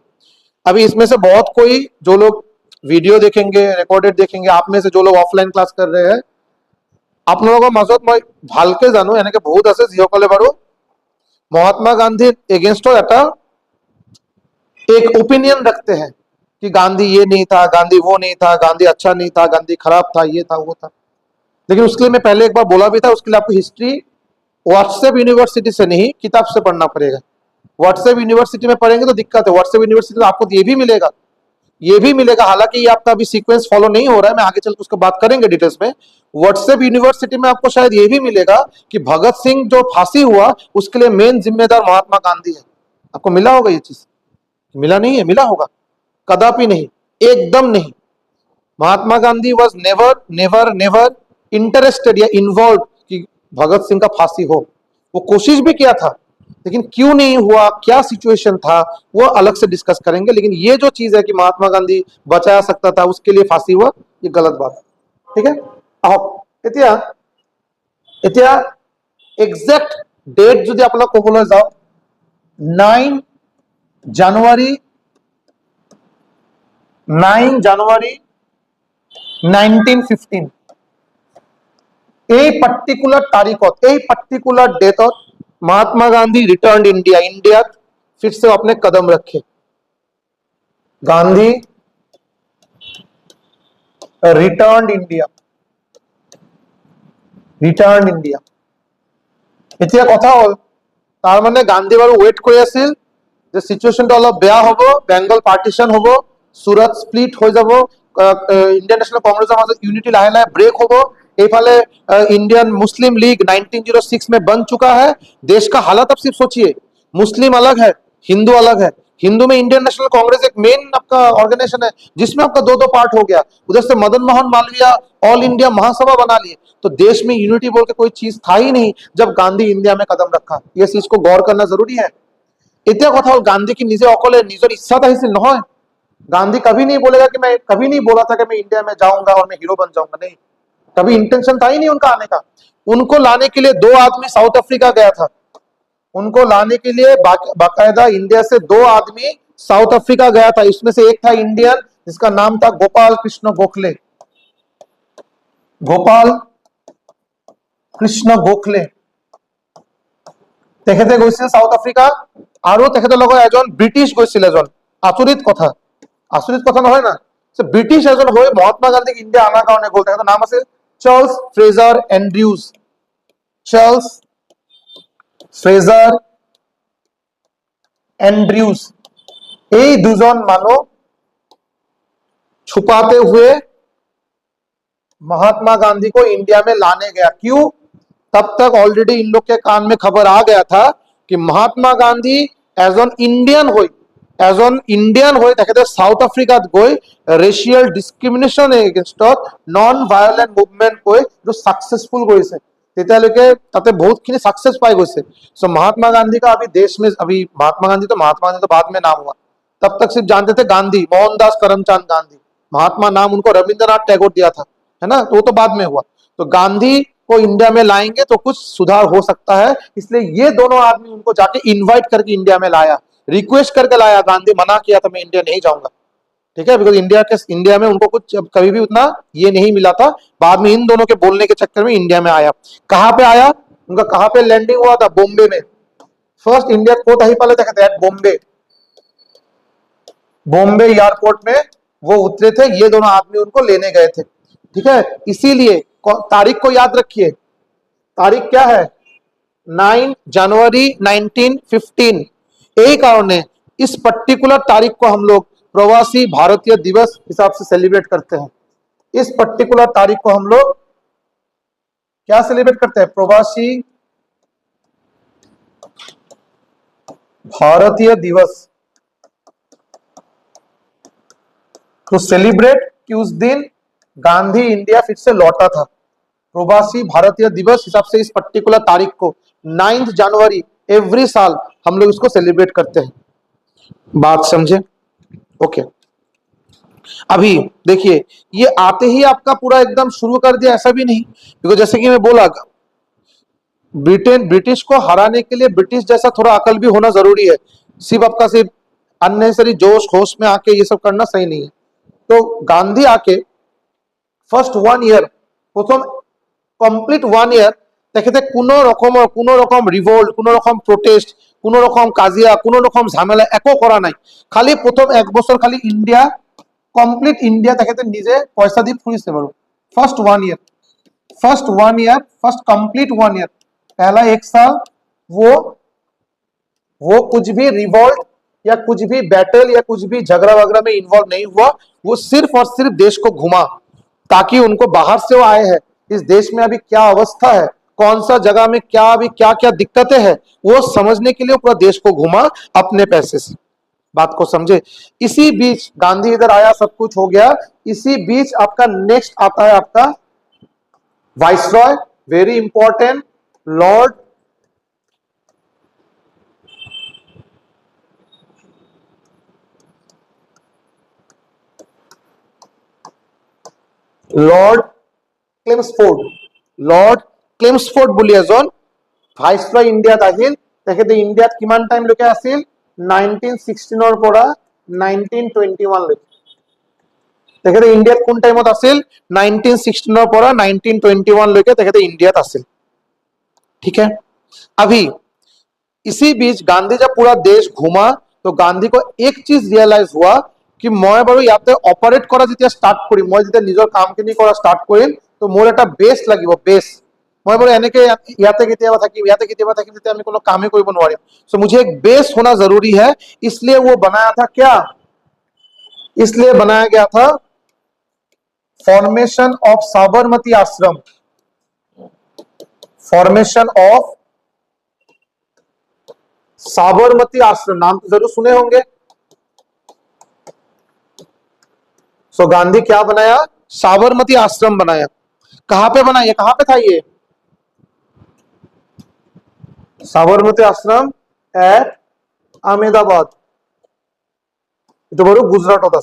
S1: अभी इसमें से बहुत कोई जो लोग वीडियो देखेंगे, रिकॉर्डेड देखेंगे, आप में से जो लोग ऑफलाइन क्लास कर रहे हैं, আপোনালোকৰ মাজত মই ভালকে জানো এনেকে বহুত আছে যিসকলে বাৰু महात्मा गांधी एगेंस्ट एक ओपिनियन रखते हैं कि गांधी ये नहीं था, गांधी वो नहीं था, गांधी अच्छा नहीं था, गांधी खराब था, ये था वो था। लेकिन उसके लिए मैं पहले एक बार बोला भी था, उसके लिए आपको हिस्ट्री व्हाट्सएप यूनिवर्सिटी से नहीं, किताब से पढ़ना पड़ेगा। व्हाट्सएप यूनिवर्सिटी में पढ़ेंगे तो दिक्कत है, व्हाट्सएप यूनिवर्सिटी में आपको ये भी मिलेगा, ये भी मिलेगा, हालांकि ये आपका अभी सीक्वेंस फॉलो नहीं हो रहा है, मैं आगे चल के उसको बात करेंगे डिटेल्स में। व्हाट्सएप यूनिवर्सिटी में आपको शायद ये भी मिलेगा कि भगत सिंह जो फांसी हुआ उसके लिए मेन जिम्मेदार महात्मा गांधी है। आपको मिला होगा ये चीज? मिला नहीं है? मिला होगा? कदापि नहीं, एकदम नहीं। Mahatma Gandhi was never never never interested या इन्वॉल्व कि भगत सिंह का फांसी हो। वो कोशिश भी किया था, लेकिन क्यों नहीं हुआ, क्या सिचुएशन था, वो अलग से डिस्कस करेंगे। लेकिन ये जो चीज है कि महात्मा गांधी बचा सकता था, उसके लिए फांसी हुआ, ये गलत बात है। ठीक है, এতিয়া এতিয়া এক্সাক্ট ডেট যদি আপোনাক ক'বলৈ যাওঁ, 9 জানুৱাৰী 1915, এই পার্টিকুলার তারিখত, এই particular डेटत Mahatma Gandhi return India, India फिर से अपने कदम रखे। Gandhi return India, return India. এতিয়া কথা হল তার মানে গান্ধী বারু ওয়েট করে আছিল যে সিচুয়েশনটা অলপ বেয়া হব, বেঙ্গল পার্টিশন হব, সুরত স্প্লিট হয়ে যাব, ইন্ডিয়ান ন্যাশনাল কংগ্রেসের মাঝে ইউনিটি লাহে লাহে ব্রেক হব। এইফালে इंडियन मुस्लिम लीग 1906 में बन चुका है। देश का हालत अब सिर्फ सोचिए, मुस्लिम अलग है, हिंदू अलग है। हिंदू में इंडियन नेशनल कांग्रेस एक मेन आपका ऑर्गेनाइजेशन है, जिसमें आपका दो दो पार्ट हो गया। उधर से मदन मोहन मालवीय ऑल इंडिया महासभा बना लिए। तो देश में यूनिटी बोल के कोई चीज था ही नहीं जब गांधी इंडिया में कदम रखा। ये चीज को गौर करना जरूरी है। এতিয়া কথা হল गांधी की निजे अकले निजर इच्छा আহিছিল নহয়। गांधी कभी नहीं बोलेगा कि मैं, कभी नहीं बोला था कि मैं इंडिया में जाऊंगा और मैं हीरो बन जाऊंगा, नहीं, कभी इंटेंशन था ही नहीं उनका आने का। उनको लाने के लिए 2 आदमी साउथ अफ्रीका गया था। उनको लाने के लिए बाकायदा इंडिया से 2 आदमी साउथ अफ्रीका गया था। इसमें से एक था इंडियन, जिसका नाम था गोपाल कृष्ण गोखले। गोपाल कृष्ण गोखले তেখেতে গৈছিল সাউথ আফ্ৰিকা, আৰু তেখেতৰ লগত এজন ব্ৰিটিছ গৈছিল। এজন আচৰিত কথা, আচৰিত কথা নহয় না, ব্ৰিটিছ এজন হৈ মহাত্মা গান্ধীক ইণ্ডিয়া আনাৰ কাৰণে গ'ল। তেখেতৰ নাম আছিল Charles Frazer Andrews. Charles Frazer Andrews, এই দুজন মানুষ छुपाते हुए महात्मा गांधी को इंडिया में लाने गया। क्यों? तब तक ऑलरेडी इन लोग के कान में खबर आ गया था कि Mahatma Gandhi as an Indian हो, एज एन इंडियन हो साउथ अफ्रीका गई रेशियल डिस्क्रिमिनेशन एगेन्स्टत नन भायलेंट मुभमेंट को जो सक्सेसफुल करिसे, तेतियाলৈকে ताते बहुत खिनि सक्सेस पाई गई। सो महात्मा गांधी का अभी देश में, अभी महात्मा गांधी तो बाद में नाम हुआ, तब तक सिर्फ जानते थे गांधी, मोहनदास करमचंद गांधी। महात्मा नाम उनको रविंद्रनाथ टैगोर दिया था, है ना, तो बाद में हुआ। तो गांधी को इंडिया में लाएंगे तो कुछ सुधार हो सकता है, इसलिए ये दोनों आदमी उनको जाके इनवाइट करके इंडिया में लाया, रिक्वेस्ट करके लाया। गांधी मना किया था, मैं इंडिया नहीं जाऊंगा, ठीक है, बिकॉज इंडिया में उनको कुछ कभी भी उतना ये नहीं मिला था। बाद में इन दोनों के बोलने के चक्कर में इंडिया में आया। कहां पे आया, उनका कहां पे लैंडिंग हुआ था? बॉम्बे में। फर्स्ट इंडिया को ही पहले देखते हैं बॉम्बे एयरपोर्ट में वो उतरे थे। ये दोनों आदमी उनको लेने गए थे, ठीक है। इसीलिए तारीख को याद रखिए, तारीख क्या है? 9 जनवरी 1915। यही कारण है इस पर्टिकुलर तारीख को हम लोग प्रवासी भारतीय दिवस हिसाब से सेलिब्रेट करते हैं। इस पर्टिकुलर तारीख को हम लोग क्या सेलिब्रेट करते हैं? प्रवासी भारतीय दिवस। तो सेलिब्रेट कि उस दिन गांधी इंडिया फिर से लौटा था। प्रवासी भारतीय दिवस हिसाब से इस पर्टिकुलर तारीख को 9 जनवरी एवरी साल हम लोग इसको सेलिब्रेट करते हैं। बात समझे? ओके। अभी देखिए, ये आते ही आपका पूरा एकदम शुरू कर दिया ऐसा भी नहीं, क्योंकि जैसे कि मैं बोला, ब्रिटिश को हराने के लिए ब्रिटिश जैसा थोड़ा अकल भी होना जरूरी है। सिर्फ आपका सिर्फ अननेसेसरी जोश होश में आके ये सब करना सही नहीं है। तो गांधी आके फर्स्ट 1 ईयर, प्रथम कमप्लीट 1 ईयर তেখেতে কোনো রকম রিভোল্ট, কোনো রকম প্রোটেস্ট, কোনো রকম কাজিয়া, কোনো রকম ঝামেলা একো করা নাই। খালি প্রথম 1 বছর খালি ইন্ডিয়া কমপ্লিট ইন্ডিয়া তেখেতে নিজে পয়সা দিয়ে ফুরিছে বাৰু। First 1 year, first complete 1 year, पहला 1 साल वो वो कुछ भी रिवॉल्ट या कुछ भी बैटल या कुछ भी झगड़ा वगैरह में इन्वॉल्व नहीं हुआ। वो सिर्फ और सिर्फ देश को घुमा, ताकि उनको बाहर से वो आए हैं, इस देश में अभी क्या अवस्था है, कौन सा जगह में क्या अभी क्या क्या दिक्कतें हैं, वो समझने के लिए पूरा देश को घुमा अपने पैसे से। बात को समझे। इसी बीच गांधी इधर आया, सब कुछ हो गया। इसी बीच आपका नेक्स्ट आता है आपका viceroy, very important, lord lord Chelmsford. Lord Chelmsford বুলি এজন ভাইসরয় ইন্ডিয়াত আহিল। তেখেতে ইন্ডিয়াত কিমান টাইম লৈকে আছিল? 1916 পৰা 1921 লৈকে। তেখেতে ইন্ডিয়াত কোন টাইমত আছিল? 1916 পৰা 1921 লৈকে তেখেতে ইন্ডিয়াত আছিল। ठीक है। अभी इसी बीच गांधी जब पूरा देश घूमा तो गांधी को एक चीज रियलाइज हुआ कि मैं बारू ইয়াতে অপারেট করা যেতিয়া স্টার্ট করি, মই যেতিয়া নিজৰ কামখিনি কৰা স্টার্ট কৰিম তো মোৰ এটা বেস লাগিব, বেস। मैं बारू এনেকে ইয়াতে কেতিয়াবা থাকিম, ইয়াতে কেতিয়াবা থাকিম, তেতিয়া আমি কোনো কামই কৰিব নোৱাৰিম। सो मुझे एक बेस होना जरूरी है, इसलिए वो बनाया था क्या? इसलिए बनाया गया था फॉर्मेशन ऑफ साबरमती आश्रम। फॉर्मेशन ऑफ साबरमती आश्रम, नाम तो जरूर सुने होंगे। सो गांधी क्या बनाया? साबरमती आश्रम बनाया। कहां पे बनाया? कहां पे था ये साबरमती आश्रम? एट अहमदाबाद। तो बरू गुजरात होता।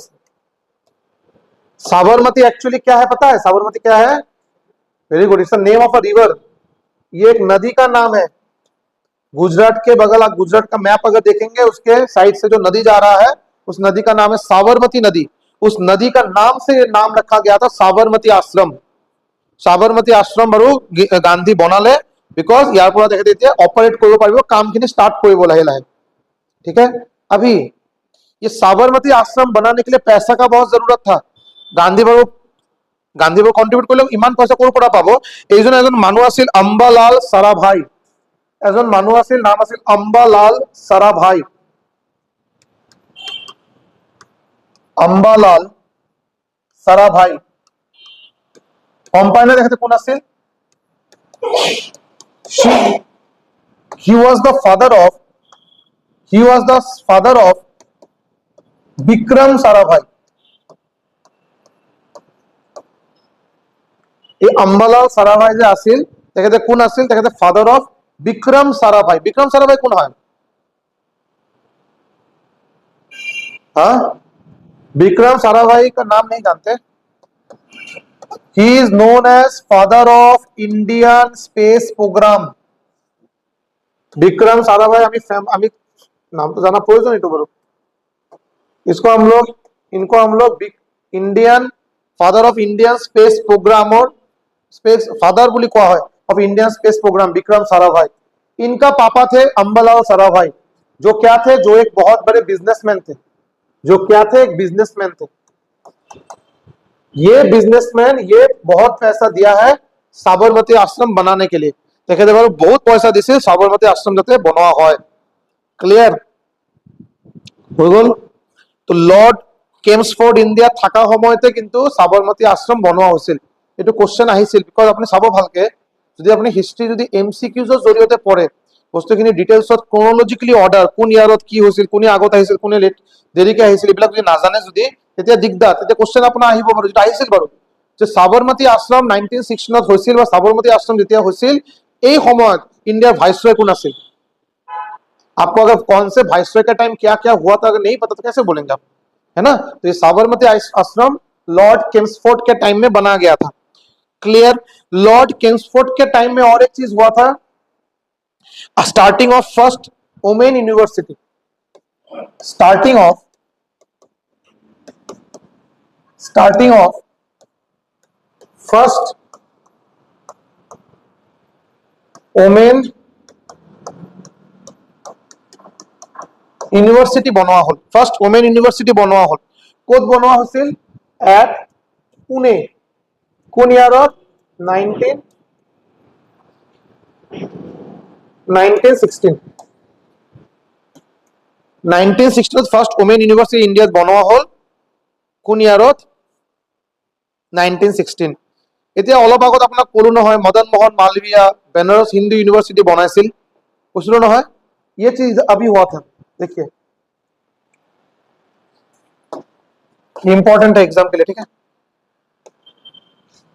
S1: साबरमती एक्चुअली क्या है पता है? साबरमती क्या है? Very good, it's the name of a river. ये एक नदी का नाम है। गुजरात के बगल, आप गुजरात का मैप अगर देखेंगे, उसके साइड से जो नदी जा रहा है, उस नदी का नाम है साबरमती नदी। उस नदी का नाम से नाम रखा गया था साबरमती आश्रम। साबरमती आश्रम बरू गांधी बनाले, बिकॉज यार पूरा देखे देते ऑपरेट কৰিব পাৰিব, কামখিনি স্টাर्ट কৰিব লাহে লাহে। ठीक है। अभी ये साबरमती आश्रम बनाने के लिए पैसा का बहुत जरूरत था। गांधी बारू কন্ট্রিবিউট করলে ইমান পয়সা ক'ৰ পৰা পাব? এইজন এজন মানুহ আছিল অম্বালাল সাৰাভাই। এজন মানুহ আছিল, নাম আছিল অম্বালাল সাৰাভাই। অম্বালাল সাৰাভাই। কম্পাইলার দেখাতে কোন আছিল? he was the father of Vikram Sarabhai. এই অম্বালাল সারাভাই যে আছিল, তেখেতে কোন আছিল? তেখেতে ফাদার অফ বিক্রম সারাভাই। বিক্রম সারাভাই কোন হয়? हाँ, विक्रम साराभाई का नाम नहीं जानते? He is known as father of Indian space program. Vikram Sarabhai हमें नाम तो जाना प्रयोजन तो बरो। इनको हम लोग Indian father of Indian space program और स्पेस फादर बोली कहा है of Indian space program Vikram Sarabhai. इनका पापा थे अंबालाल साराभाई, जो क्या थे? जो एक बहुत बड़े बिजनेसमैन थे। जो क्या थे? एक बिजनेसमैन थे। ये बिजनेसमैन ये बहुत पैसा दिया है साबरमती आश्रम बनाने के लिए। तेखेते बारू बहुत पैसा दिছিল साबरमती आश्रम যাতে বনোৱা হয়। ক্লিয়ার হৈ গল? তো লর্ড কেমসফোর্ড ইন্ডিয়া থাকা সময়তে কিন্তু সাবরমতী আশ্রম বনোৱা হৈছিল। এটো কোশ্চেন আহিছিল, বিকজ আপুনি চাব ভালকে, যদি আপুনি হিষ্ট্রি যদি এমসিকিউজৰ জৰিয়তে পঢ়ে, বস্তুখিনি ডিটেইলছত ক্ৰনলজিক্যালি অৰ্ডাৰ, কোন ইয়াৰত কি হৈছিল, কোনে আগত আহিছিল, কোনে লেট দেৰিকে আহিছিল, এইবিলাক যদি নাজানে, যদি তেতিয়া দিগদাৰ, তেতিয়া কোশ্চেন আপোনাৰ আহিব বাৰু। যেটা আহিছিল বাৰু যে সাবরমতী আশ্রম 1916 হৈছিল, বা সাবরমতী আশ্রম যেতিয়া হৈছিল, এই সময়ত ইন্ডিয়াৰ ভাইসরয় কোন আছিল? आपको अगर कौन से वाइसरॉय का टाइम क्या क्या हुआ था अगर नहीं पता तो कैसे बोलेंगे आप, है ना? तो ये साबरमती आश्रम लॉर्ड किम्सफोर्ड के टाइम में बना गया था। क्लियर? लॉर्ड किम्सफोर्ड के टाइम में और एक चीज हुआ था, starting of first women university. Starting of first women university বনোৱা হল। ফার্স্ট ওমেন ইউনিভার্সিটি বনোৱা হল। ক'ত বনোৱা হৈছিল? এট পুনে। কোন ইয়াৰত? 1916। 1916 ত। 1916 ত। 1916 ত 1916 ত 1916 ত 1916 ফাৰ্ষ্ট ওমেন ইউনিভাৰ্চিটি ইণ্ডিয়াত বনোৱা হ'ল কোন ইয়াৰত 1916 এতিয়া অলপ আগত আপোনাক ক'লো নহয় মদন মোহন মালवीय বেনাৰস হিন্দু ইউনিভাৰ্চিটি বনাইছিল কৈছিলো নহয় ये चीज अभी हुआ था देखिए इंपॉर्टेंट है एग्जाम के लिए ठीक है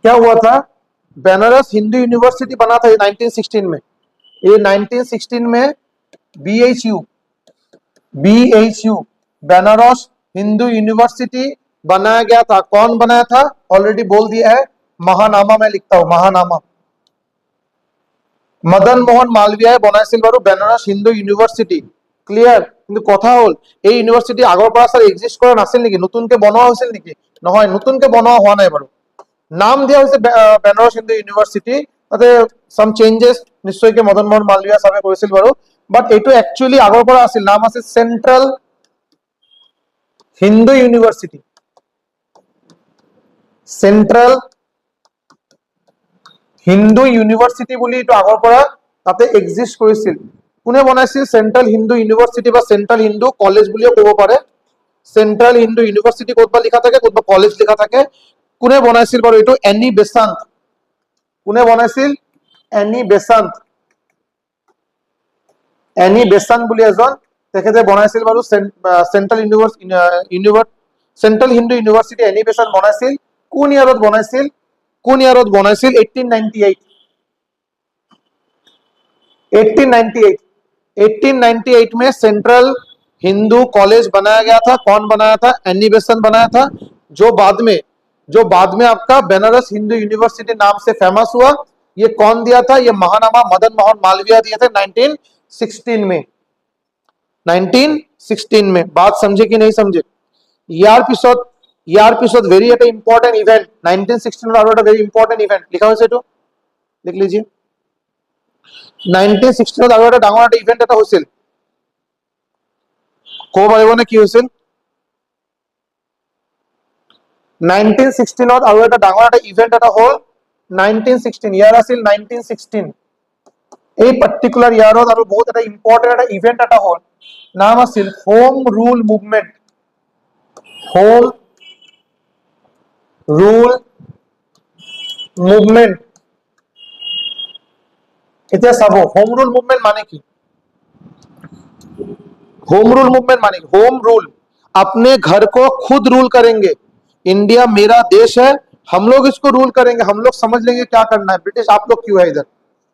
S1: क्या हुआ था बनारस हिंदू यूनिवर्सिटी बना था 1916 में ये 1916 में बीएचयू बनारस हिंदू यूनिवर्सिटी बनाया गया था कौन बनाया था ऑलरेडी बोल दिया है महानामा में लिखता हूं महानामा मदन मोहन मालवीय बनाइছিল বাৰু বেনাৰস হিন্দু ইউনিভাৰ্চিটি ক্লিয়াৰ কিন্তু কথা হল এই ইউনিভাৰ্চিটি আগৰ পৰা স্যাৰ এক্সিস্ট কৰা নাছিল নেকি নতুনকে বনোৱা হৈছিল নেকি নহয় নতুনকে বনোৱা হোৱা নাই বাৰু নাম দিয়া হৈছে বেনাৰস হিন্দু ইউনিভাৰ্চিটি তাতে সাম চেঞ্জেস নিশ্চয়কৈ মদন মোহন মালवीय সাহেবে কৰিছিল বাৰু বাট এইটো একচুয়ালি আগৰ পৰা আছিল নাম আছিল central Hindu university central Hindu university বুলি এইটো আগৰ পৰা তাতে এক্সিস্ট কৰিছিল কোনে বনাইছিল সেন্ট্ৰাল হিন্দু ইউনিভাৰ্চিটি বা সেন্ট্ৰাল হিন্দু কলেজ বুলিও ক'ব পাৰে সেন্ট্ৰাল হিন্দু ইউনিভাৰ্চিটি ক'তবা লিখা থাকে ক'তবা কলেজ লিখা থাকে কোনে বনাইছিল বাৰু এইটো এনি বেসান্ত কোনে বনাইছিল এনি বেসান্ত বুলি এজন তেখেতে বনাইছিল বাৰু central central Hindu university any Besant বনাইছিল কোন ইয়াৰত বনাইছিল 1898 में सेंट्रल हिंदू कॉलेज बनाया गया था कौन बनाया था एनी बेसेंट बनाया था जो बाद में आपका बनारस हिंदू यूनिवर्सिटी नाम से फेमस हुआ ये कौन दिया था ये महानामा मदन मोहन मालवीय दिए थे 1916 में बात समझे कि नहीं समझे यार पिछोत वेरी एक इंपॉर्टेंट इवेंट 1916 और एक वेरी इंपॉर्टेंट इवेंट लिखा हुआ है लिख लीजिए 1916 और एक डांगर एक इवेंट এটা হৈছিল কো পাৰিবনে কি হৈছিল 1916 और एक ডাঙৰ এটা ইভেন্ট এটা হ'ল 1916 ইয়াৰ আছিল 1916 এই পার্টিকুলার ইয়াৰত আৰু বহুত এটা ইম্পৰ্টেন্ট এটা ইভেন্ট এটা হ'ল নাম আছিল হোম ৰুল মুভমেন্ট এতিয়া চাব হোম ৰুল মুভমেন্ট মানে কি होम रूल अपने घर को खुद रूल करेंगे इंडिया मेरा देश है हम लोग इसको रूल करेंगे हम लोग समझ लेंगे क्या करना है ब्रिटिश आप लोग क्यों है इधर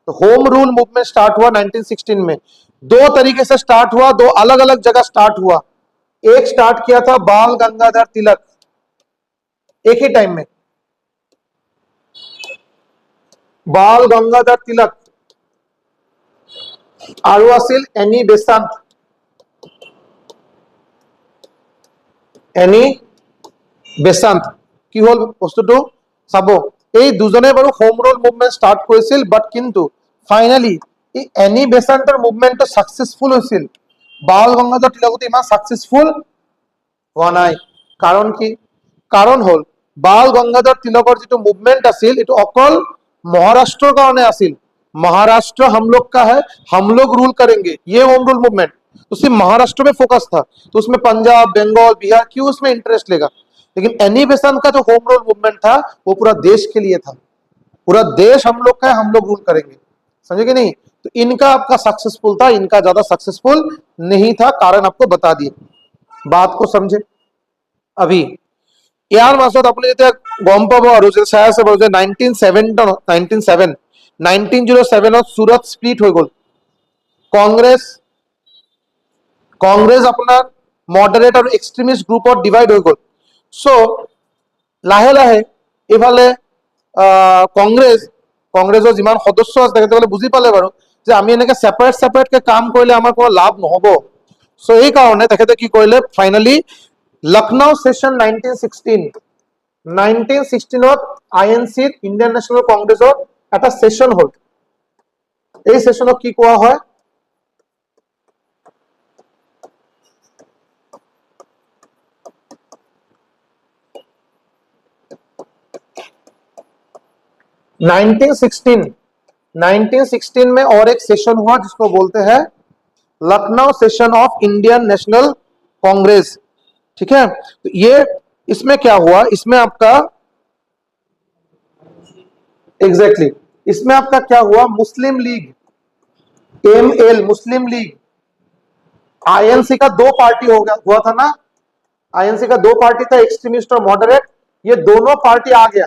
S1: तो होम रूल मूवमेंट स्टार्ट हुआ 1916 में दो तरीके से स्टार्ट हुआ दो अलग अलग जगह स्टार्ट हुआ एक स्टार्ट किया था बाल गंगाधर तिलक एक ही टाइम में बाल गंगाधर तिलक আৰু আছিল এনি বেসান্ত কি হল বস্তুটো চাব এই দুজনে বাৰু হোম ৰুল মুভমেন্ট স্টার্ট কৰিছিল বাট কিন্তু ফাইনালি এই এনি বেসান্তৰ মুভমেন্টটো সাকসেসফুল হৈছিল বাল গঙ্গাধর তিলকটো ইমান সাকসেসফুল হোৱা নাই কাৰণ কি কাৰণ হল বাল গঙ্গাধর তিলকৰ যেটো মুভমেন্ট আছিল এটো অকল महाराष्ट्र কাৰণে আছিল महाराष्ट्र हम लोग का है हम लोग रूल करेंगे ये होम रूल मूवमेंट तो सिर्फ महाराष्ट्र में फोकस था तो उसमें पंजाब बंगाल बिहार क्यों उसमें इंटरेस्ट लेगा लेकिन एनी बेसांत का जो होम रूल मूवमेंट था वो पूरा देश के लिए था पूरा देश हम लोग का है हम लोग रूल करेंगे समझे कि नहीं तो इनका आपका सक्सेसफुल था इनका ज्यादा सक्सेसफुल नहीं था कारण आपको बता दिए बात को समझे अभी ইয়াৰ মাজত আপুনি যেতিয়া গম পাব আৰু যে চাই আছে বাৰু যে 1907 सूरत स्प्लिट हो गल कांग्रेस अपना मॉडरेट और एक्सट्रीमिस्ट ग्रुप डिवाइड हो गल सो लाहे लाहे इफाले कांग्रेसर जिमान सदस्य আছে बुझी पाले बारू যে আমি এনেকে সেপারেট के काम কৰিলে আমাৰ কোনো লাভ নহব সো এই কাৰণে তেখেতে কি কৰিলে finally Lucknow session 1916 INC Indian national कांग्रेसर এটা সেশন হল এই সেশনক কি কোৱা হয় 1916 में और एक सेशन हुआ जिसको बोलते हैं Lucknow session of Indian national Congress, ठीक है। तो ये इसमें क्या हुआ, इसमें आपका एग्जैक्टली इसमें आपका क्या हुआ, मुस्लिम लीग, ML मुस्लिम लीग, INC का दो पार्टी हो गया हुआ था ना, INC का दो पार्टी था, एक्सट्रीमिस्ट और मॉडरेट। ये दोनों पार्टी आ गया,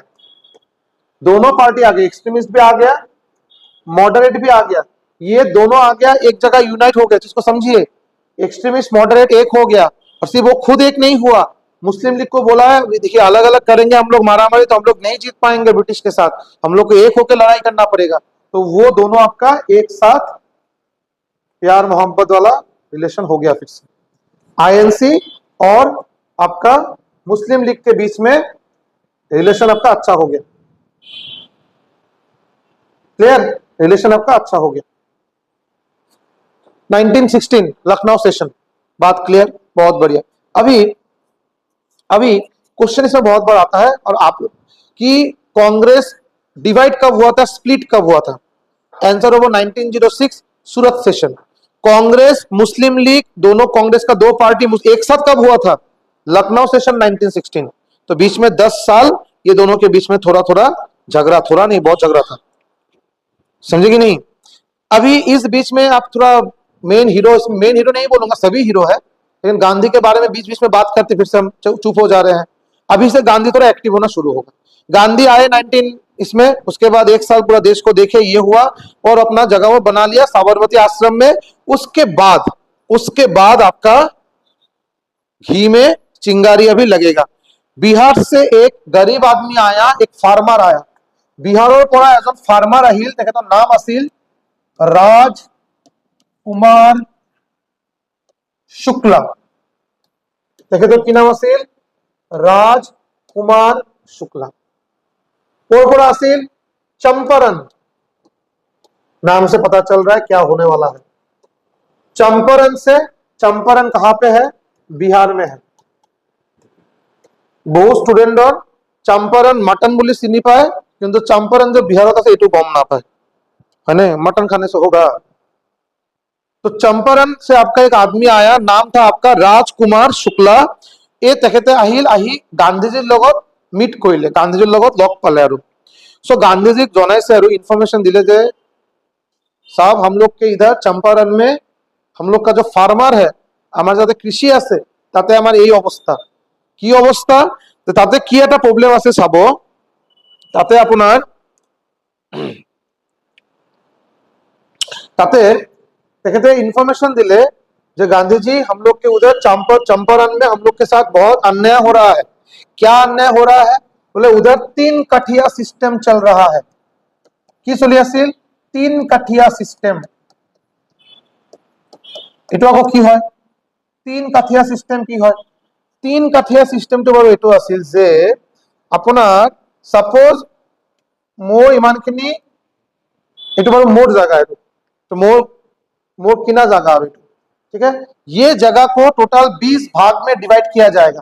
S1: दोनों पार्टी आ गई, एक्सट्रीमिस्ट भी आ गया, मॉडरेट भी आ गया, ये दोनों आ गया, एक जगह यूनाइट हो गया। जिसको समझिए, एक्सट्रीमिस्ट मॉडरेट एक हो गया, और सिर्फ वो खुद एक नहीं हुआ, मुस्लिम लीग को बोला है देखिए अलग अलग करेंगे हम लोग मारामारी तो हम लोग नहीं जीत पाएंगे ब्रिटिश के साथ, हम लोग को एक होकर लड़ाई करना पड़ेगा। तो वो दोनों आपका एक साथ प्यार मोहब्बत वाला रिलेशन हो गया फिर से। INC और आपका मुस्लिम लीग के बीच में रिलेशन आपका अच्छा हो गया, क्लियर, रिलेशन आपका अच्छा हो गया। 1916 लखनऊ सेशन, बात क्लियर, बहुत बढ़िया। अभी अभी क्वेश्चन इसमें बहुत बार आता है, और आप कि कांग्रेस डिवाइड कब हुआ था, स्प्लिट कब हुआ था। आंसर होगा 1906 सूरत सेशन। कांग्रेस मुस्लिम लीग दोनों, कांग्रेस का दो पार्टी एक साथ कब हुआ था, लखनऊ सेशन 1916। तो बीच में 10 साल ये दोनों के बीच में थोड़ा थोड़ा झगड़ा, थोड़ा नहीं बहुत झगड़ा था, समझे कि नहीं। अभी इस बीच में आप थोड़ा मेन हीरो नहीं बोलूंगा, सभी हीरो है, लेकिन गांधी के बारे में बीच बीच में बात करते फिर से हम चुप हो जा रहे हैं। अभी से गांधी थोड़ा एक्टिव होना शुरू होगा। गांधी आए 19 इसमें, उसके बाद एक साल पूरा देश को देखे, ये हुआ और अपना जगह वो बना लिया साबरमती आश्रम में। उसके बाद आपका घी में चिंगारी अभी लगेगा। बिहार से एक गरीब आदमी आया, एक फार्मर आया, बिहार पड़ा एज फार्मर আহিল, তেখেতৰ নাম আছিল राजकुमार शुक्ला। তেখেতৰ কি নাম আছিল, राजकुमार शुक्ला। और আছিল चंपारण, नाम से पता चल रहा है क्या होने वाला है। चंपारण से, चंपारण कहां पे है, बिहार में है। বহু স্টুডেন্টর चंपारण मटन बोली চিনি পায়, কিন্তু चंपारण जो बिहार আছে এটু গম না পায়, है ना, मटन खाने से होगा। तो चंपारण से आपका एक आदमी आया, नाम था आपका राजकुमार शुक्ला। ये तेखेते আহিল, আহি গান্ধীজিৰ লগত মিট কৰিলে, গান্ধীজিৰ লগত লগ পালে আৰু। सो गांधीजी জনাইছে আৰু ইনফরমেশন দিলে যে साहब हम लोग के इधर चंपारण में हम लोग का जो फार्मर है, हमारे जाते कृषि আছে তাতে আমার এই অবস্থা। কি অবস্থা, তাতে কি একটা প্রবলেম আছে চাব। তাতে আপনার তাতে तेखते इन्फॉर्मेशन दिले जो गांधी जी हम लोग के उधर चंपारण में हम लोग के साथ बहुत अन्याय हो रहा है। क्या अन्याय हो रहा है, बोले उधर 3 कठिया सिस्टम चल रहा है। की चलिए 3 कठिया सिस्टम, एटो आको की হয় 3 कठिया सिस्टम की হয়। 3 कठिया सिस्टम तो बारो एटो আছিল যে আপনার सपोज मोर इमानखिनी एटो बारो मोर जगह है, तो मोर किना जगह है, ठीक है। ये जगह को टोटल 20 भाग में डिवाइड किया जाएगा,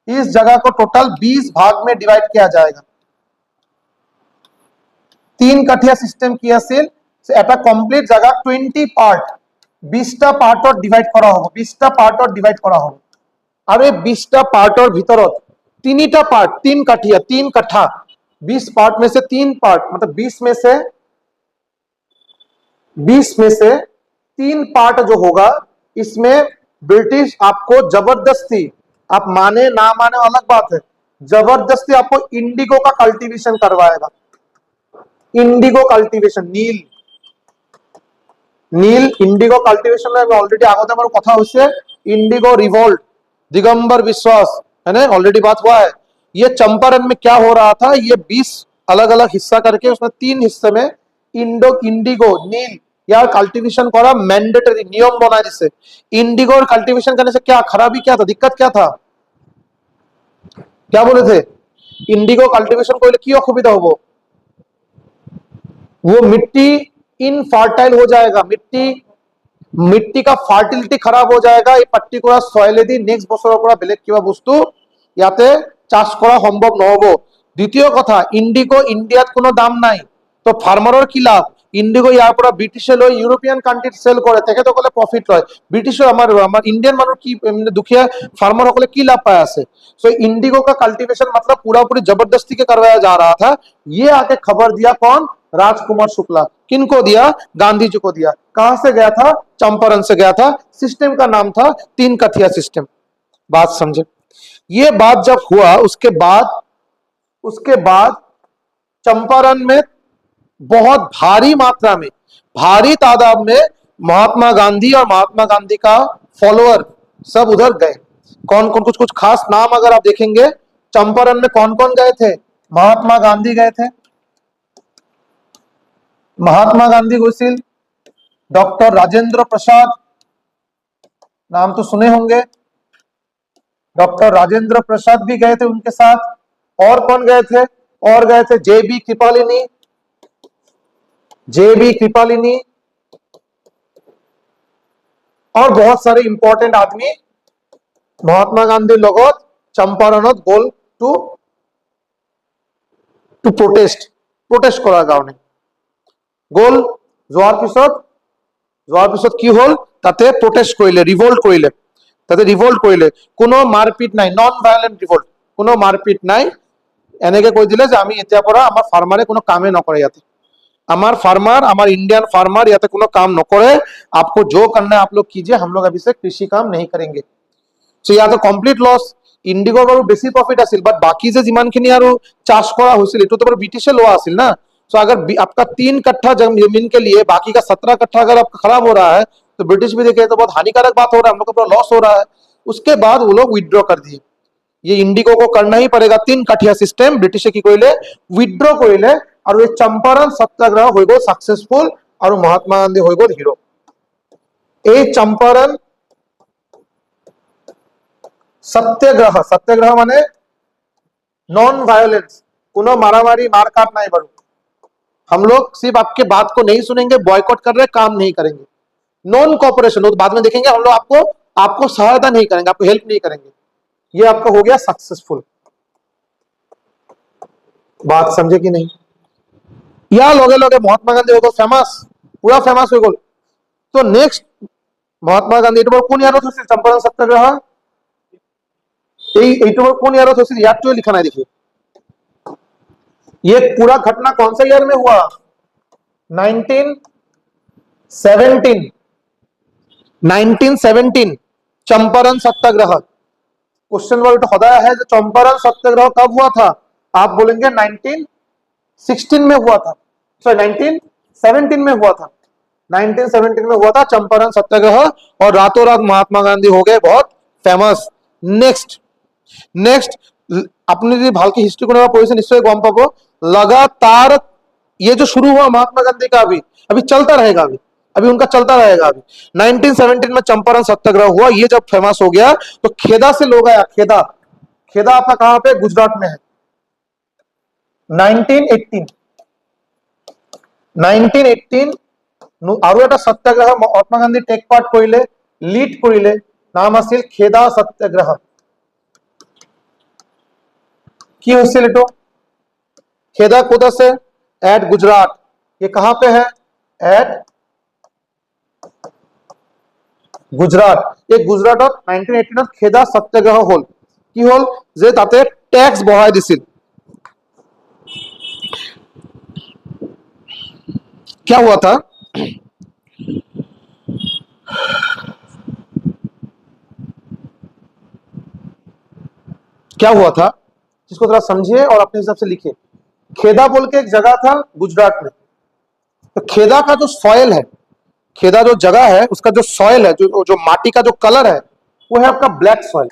S1: इस जगह को टोटल 20 भाग में डिवाइड किया जाएगा। 3 कठिया सिस्टम की আছিল এটা কমপ্লিট জায়গা 20 পার্ট, 20টা পার্টত ডিভাইড করা হবে, 20টা পার্টত ডিভাইড করা হবে। আর এই 20টা পার্টৰ ভিতৰত তিনিটা পার্ট, 3 कठिया 3 कट्ठा, 20 पार्ट में से 3 पार्ट, मतलब 20 में से 3 पार्ट जो होगा, इसमें ब्रिटिश आपको जबरदस्ती, आप माने ना माने अलग बात है, जबरदस्ती आपको इंडिगो का कल्टीवेशन करवाएगा। इंडिगो कल्टीवेशन, नील इंडिगो कल्टीवेशन में ऑलरेडी आगते हमारे कथा हुई, इंडिगो रिवोल्ट, दिगंबर विश्वास, है ना, ऑलरेडी बात हुआ है। ये चंपारण में क्या हो रहा था, ये 20 अलग अलग हिस्सा करके उसमें 3 हिस्से में इंडिगो नील या कल्टीवेशन करा मैंडेटरी नियम बना। जिससे इंडिगो और कल्टीवेशन करने से क्या खराबी, क्या था, दिक्कत क्या था, क्या बोले थे, इंडिगो कल्टीवेशन को की असुविधा हो, वो मिट्टी इनफर्टाइल हो जाएगा, मिट्टी का फार्टिलिटी खराब हो जाएगा। ये पार्टिकुलर सॉइले दी नेक्स्ट बছৰৰ পৰা বেলেগ কিবা বস্তু ইয়াতে চাষ করা সম্ভব নহব। দ্বিতীয় কথা, ইন্ডিগো ইন্ডিয়াত কোনো দাম নাই, তো ফার্মাৰৰ কি লাভ, ইন্ডিগো ইয়াৰ পৰা ব্ৰিটিছে লৈ ইউৰোপিয়ান কাণ্ট্ৰিত সেল কৰে, তেখেতসকলে প্ৰফিট লয়। ব্ৰিটিছৰ আমাৰ ইণ্ডিয়ান মানুহ কি দুখীয়া फार्मर की लाभ पाया से। सो इंडिगो का कल्टीवेशन मतलब पूरा पूरी जबरदस्ती के करवाया जा रहा था। ये आके खबर दिया कौन? राजकुमार शुक्ला। किनको दिया? गांधी जी को दिया। कहां से गया था? चंपारण से गया था। सिस्टम का नाम था तीन कथिया सिस्टम। बात समझे? ये बात जब हुआ उसके बाद चंपारण में बहुत भारी मात्रा में, भारी तादाद में महात्मा गांधी और महात्मा गांधी का फॉलोअर सब उधर गए। कौन कौन? कुछ कुछ खास नाम अगर आप देखेंगे, चंपारण में कौन कौन गए थे? महात्मा गांधी गए थे, महात्मा गांधी घोषिल, डॉक्टर राजेंद्र प्रसाद, नाम तो सुने होंगे, डॉक्टर राजेंद्र प्रसाद भी गए थे उनके साथ। और कौन गए थे? और गए थे जेबी कृपालिनी, जेबी कृपालिनी, और बहुत सारे इंपॉर्टेंट आदमी महात्मा गांधी लगत चंपारणत गोल टू प्रोटेस्ट करार कारणे गोल जोৱাৰ পিছত কি হল? তাতে প্ৰোটেষ্ট কৰিলে, ৰিভল্ট কৰিলে, কোনো মাৰপিট নাই, নন ভায়োলেন্ট ৰিভল্ট, কোনো মাৰপিট নাই। এনেকে কৈ দিলে যে আমি এতিয়া পৰা আমাৰ ফাৰ্মাৰে কোনো কামে নকৰে, ইয়াতে আমার फार्मर, हमारे इंडियन फार्मर या तो कोनो काम न करे, आपको जो करना है आप लोग कीजिए, हम लोग अभी से कृषि काम नहीं करेंगे। सो या तो कमप्लीट लॉस। इंडिगो बारू बेसी प्रॉफिट आसिल, बट बाकी जे जिमानखिनि आरो चाष करा হৈছিল এটো তো বাৰ ব্ৰিটিছে লোৱা আছিল ना। सो अगर आपका 3 कट्ठा जमीन के लिए बाकी का 17 कट्ठा अगर आपका खराब हो रहा है तो ब्रिटिश भी देखे तो बहुत हानिकारक बात हो रहा है, हम लोग को लॉस हो रहा है। उसके बाद वो लोग विथड्रॉ कर दिए। ये इंडिगो को करना ही पड़ेगा, 3 कठिया सिस्टम ब्रिटिशे की करिले विथड्रॉ करिले, और ये चंपारण सत्याग्रह हो गो सक्सेसफुल, और महात्मा गांधी हो गो हिरो। ए चंपारण सत्याग्रह माने नॉन वायलेंस, कोनो मारामारी मारकाट नहीं बड़ू। हम लोग सिर्फ आपके बात को नहीं सुनेंगे, बॉयकॉट कर रहे, काम नहीं करेंगे। नॉन कॉपरेशन, तो बाद में देखेंगे, हम लोग आपको सहायता नहीं करेंगे, आपको हेल्प नहीं करेंगे। ये आपका हो गया सक्सेसफुल। बात समझे कि नहीं? या लगे लगे महात्मा गांधी हो गए फेमस, पूरा फेमस हो गए। तो नेक्स्ट महात्मा गांधी কোন ইয়ারত হৈছিল চম্পারণ সত্যাগ্রহ? এইটো কোন ইয়ারত হৈছিল? ইয়াত তো লিখা নাই, देखिए ये पूरा घटना कौन से ईयर में हुआ? 1917 चंपारण सत्याग्रह। क्वेश्चन वर्ड होता है जो चंपारण सत्याग्रह कब हुआ था? आप बोलेंगे 1916 में हुआ था, सॉरी 1917 में हुआ था। 1917 में हुआ था चंपारण सत्याग्रह, और रातों रात महात्मा गांधी हो गए बहुत फेमस। नेक्स्ट अपनी যদি ভালকে হিস্ট্রি কোনোবা পড়িছে নিশ্চয়ই গম পাবো, लगातार ये जो शुरू हुआ महात्मा गांधी का अभी चलता रहेगा, अभी उनका चलता रहेगा। अभी 1917 में चंपारण सत्याग्रह हुआ। ये जब फेमस हो गया तो खेदा से लोग आया। खेदा आपका कहां पे? गुजरात में है। 1918 আৰু এটা सत्याग्रह महात्मा गांधी टेक पार्ट करिले, लीड करिले, नाम আছিল खेदा सत्याग्रह। কি হৈছিল এটো? खेदा कोदा से? एट गुजरात। ये कहां पे है? एट गुजरात। ये गुजरात 1918 खेदा सत्याग्रह हल। কি হল? যে তাতে ট্যাক্স বঢ়াই দিছিল। क्या हुआ था? क्या हुआ था जिसको थोड़ा समझिए और अपने हिसाब से लिखिए। खेदा बोल के एक जगह था गुजरात में। तो खेदा का जो सॉइल है, खेदा जो जगह है उसका जो सॉइल है, जो माटी का जो कलर है, वो है आपका ब्लैक सॉइल।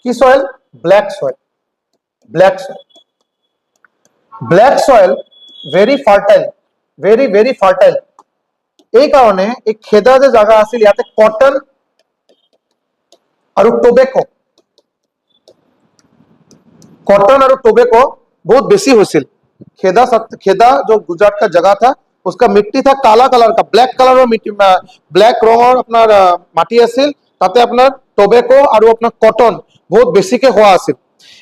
S1: की soil? Black soil. Black soil very fertile, very fertile. এই কারণে এই খেদা যে জায়গা আছিল ইয়াতে কটন और टोबैको बहुत बेसी होছিল। खेदा जो गुजरात का जगह था उसका मिट्टी था काला कलर का, ब्लैक कलर मिट्टी, ब्लैक रंगर अपना माटी আছিল। তাতে আপনার टोबैको और अपना कटन बहुत बेसिके हुआ আছিল।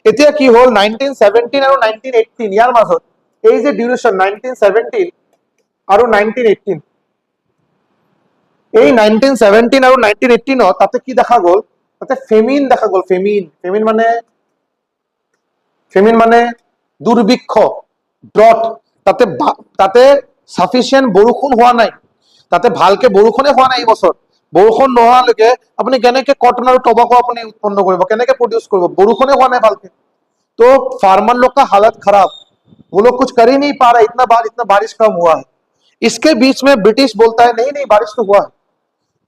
S1: এতিয়া কি হল 1917 और 1918 ইয়ার মাজত এই যে ডিউরেশন 1917 আৰু 1918 এই 1917 আৰু 1918 তাতে কি দেখা গ'ল, তাতে ফেমিন দেখা গ'ল। ফেমিন মানে দুৰ্ভিক্ষ, ড্ৰট। তাতে তাতে সাফিচিয়েন্ট বৰষুণ হোৱা নাই, তাতে ভালকে বৰষুণে হোৱা নাই এই বছৰ। বৰষুণ নোহোৱালৈকে আপুনি কেনেকে কটন আৰু টবাকো আপুনি উৎপন্ন কৰিব, কেনেকে প্ৰডিউস কৰিব, বৰষুণে হোৱা নাই ভালকে। तो फार्मर लोग का हालत खराब, वो लोग कुछ कर ही नहीं पा रहे, इतना बारिश कम हुआ है। इसके बीच में ब्रिटिश बोलता है नहीं नहीं बारिश तो हुआ है।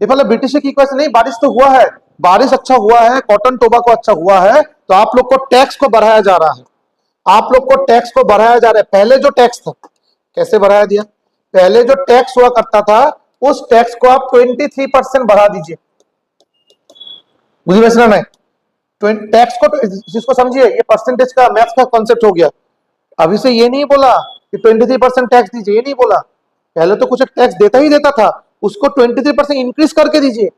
S1: ये पहले ब्रिटिश की क्वेश्चन, नहीं बारिश तो हुआ है, बारिश अच्छा हुआ है, कॉटन टोबाको अच्छा हुआ है, तो आप लोग को टैक्स को बढ़ाया जा रहा है, आप लोग को टैक्स को बढ़ाया जा रहा है। पहले जो टैक्स था कैसे बढ़ाया दिया, पहले जो टैक्स हुआ करता था उस टैक्स को आप 23% बढ़ा दीजिए। बुझिए वैसे नहीं, टैक्स को जिसको समझिए, ये परसेंटेज का मैथ्स का कॉन्सेप्ट हो गया। अभी से ये नहीं बोला कि 23% टैक्स दीजिए, ये नहीं बोला। पहले तो कुछ टैक्स देता ही देता था, उसको 23% इंक्रीज करके दीजिए,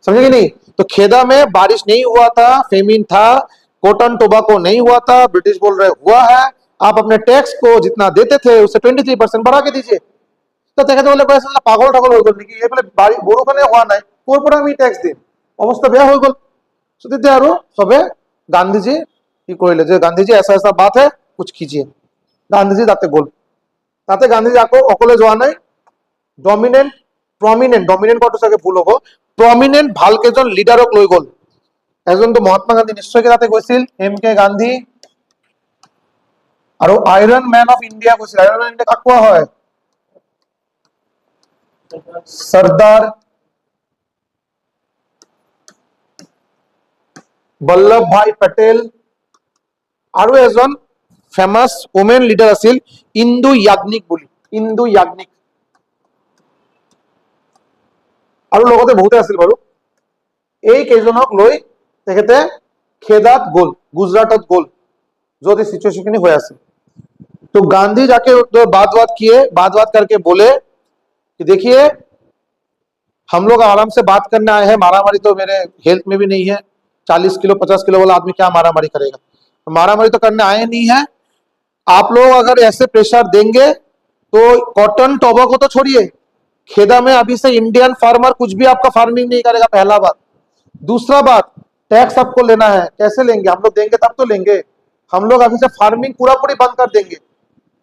S1: समझे नहीं। तो खेदा में बारिश नहीं हुआ था, फेमिन था, कॉटन टोबाको नहीं हुआ था, ब्रिटिश बोल रहे हुआ है, आप अपने टैक्स को जितना देते थे उससे 23% बढ़ा के दीजिए। तो দেখে বলে পাগল টাগল হয়ে গেল নাকি, এই বলে বড়খানে হওয়া নাই, কোরপরে আমি ট্যাক্স দিন, অবস্থা বেয়া হয়ে গেল। সেদিকে আরো সবে গান্ধীজি কি কইলে যে গান্ধীজি ऐसा ऐसा बात है कुछ कीजिए, গান্ধীজি তাতে গোল, তাতে গান্ধীজি আকো অকলে যোৱা নাই। ডমিনেন্ট কত চাগে ভুল হ'ব, প্ৰমিনেন্ট ভাল কেইজন লিডাৰক লৈ গ'ল। এজনটো মহাত্মা গান্ধী নিশ্চয়কৈ তাতে গৈছিল, এম কে গান্ধী, আৰু আইৰন ম্যান অফ ইন্ডিয়া গৈছিল। আইৰন ম্যান ইন্ডিয়া কাক কোৱা হয়, सरदार वल्लभ भाई पटेल। আৰু এজন ফেমাস ওমেন লিডার আছিল ইন্দু ইয়াগনিক বুলি, ইন্দু ইয়াগনিক। আৰু লগতে বহুতে আছিল বাৰু। এই কেইজনক লৈ তেখেতে খেদাত গ'ল, গুজরাটত গ'ল, য'ত এই সিচুয়েশনখিনি হৈ আছিল। तो गांधी जाके बात करके बोले कि देखिए हम लोग आराम से बात करने आए हैं, मारामारी तो मेरे हेल्थ में भी नहीं है, 40 किलो 50 किलो वाला आदमी क्या मारामारी करेगा, तो मारामारी तो करने आए नहीं है। आप लोग अगर ऐसे प्रेशर देंगे तो कॉटन टोबाको तो छोड़िए, खेदा में अभी से इंडियन फार्मर कुछ भी आपका फार्मिंग नहीं करेगा, पहला बात। दूसरा बात, टैक्स आपको लेना है, कैसे लेंगे, हम लोग देंगे तब तो लेंगे, हम लोग अभी से फार्मिंग पूरा पूरी बंद कर देंगे।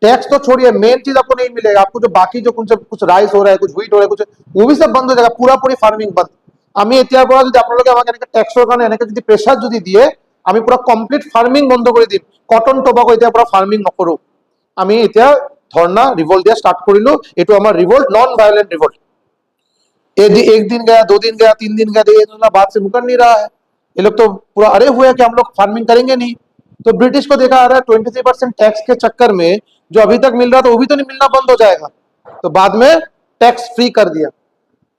S1: टैक्स तो छोड़िए, मेन चीज आपको नहीं मिलेगा, आपको जो बाकी जो कुछ राइस हो रहा है, कुछ व्हीट हो रहा है, कुछ वो भी सब बंद हो जाएगा, पूरा पूरी फार्मिंग बंद। আমি এতিয়াৰ পৰা যদি আপোনালোকে আমাক এনেকৈ ট্যাক্সৰ কাৰণে এনেকৈ যদি প্ৰেছাৰ যদি দিয়ে, আমি পুৰা কমপ্লিট ফাৰ্মিং বন্ধ কৰি দিম, কটন টবাকো এতিয়াৰ পৰা ফাৰ্মিং নকৰো। আমি এতিয়া ধৰ্ণা ৰিভল্ট দিয়া ষ্টাৰ্ট কৰিলো, এইটো আমাৰ ৰিভল্ট, নন ভায়োलेंट रिवोल्ट। एक दिन गया, 2 दिन गया, 3 दिन गया, ये तो बात से मुकर नहीं रहा है। ये लोग तो पूरा अरे हुए कि हम लोग फार्मिंग करेंगे नहीं। तो ब्रिटिश को देखा आ रहा है 23% टैक्स के चक्कर में जो अभी तक मिल रहा था वो भी तो नहीं मिलना बंद हो जाएगा, तो बाद में टैक्स फ्री कर दिया,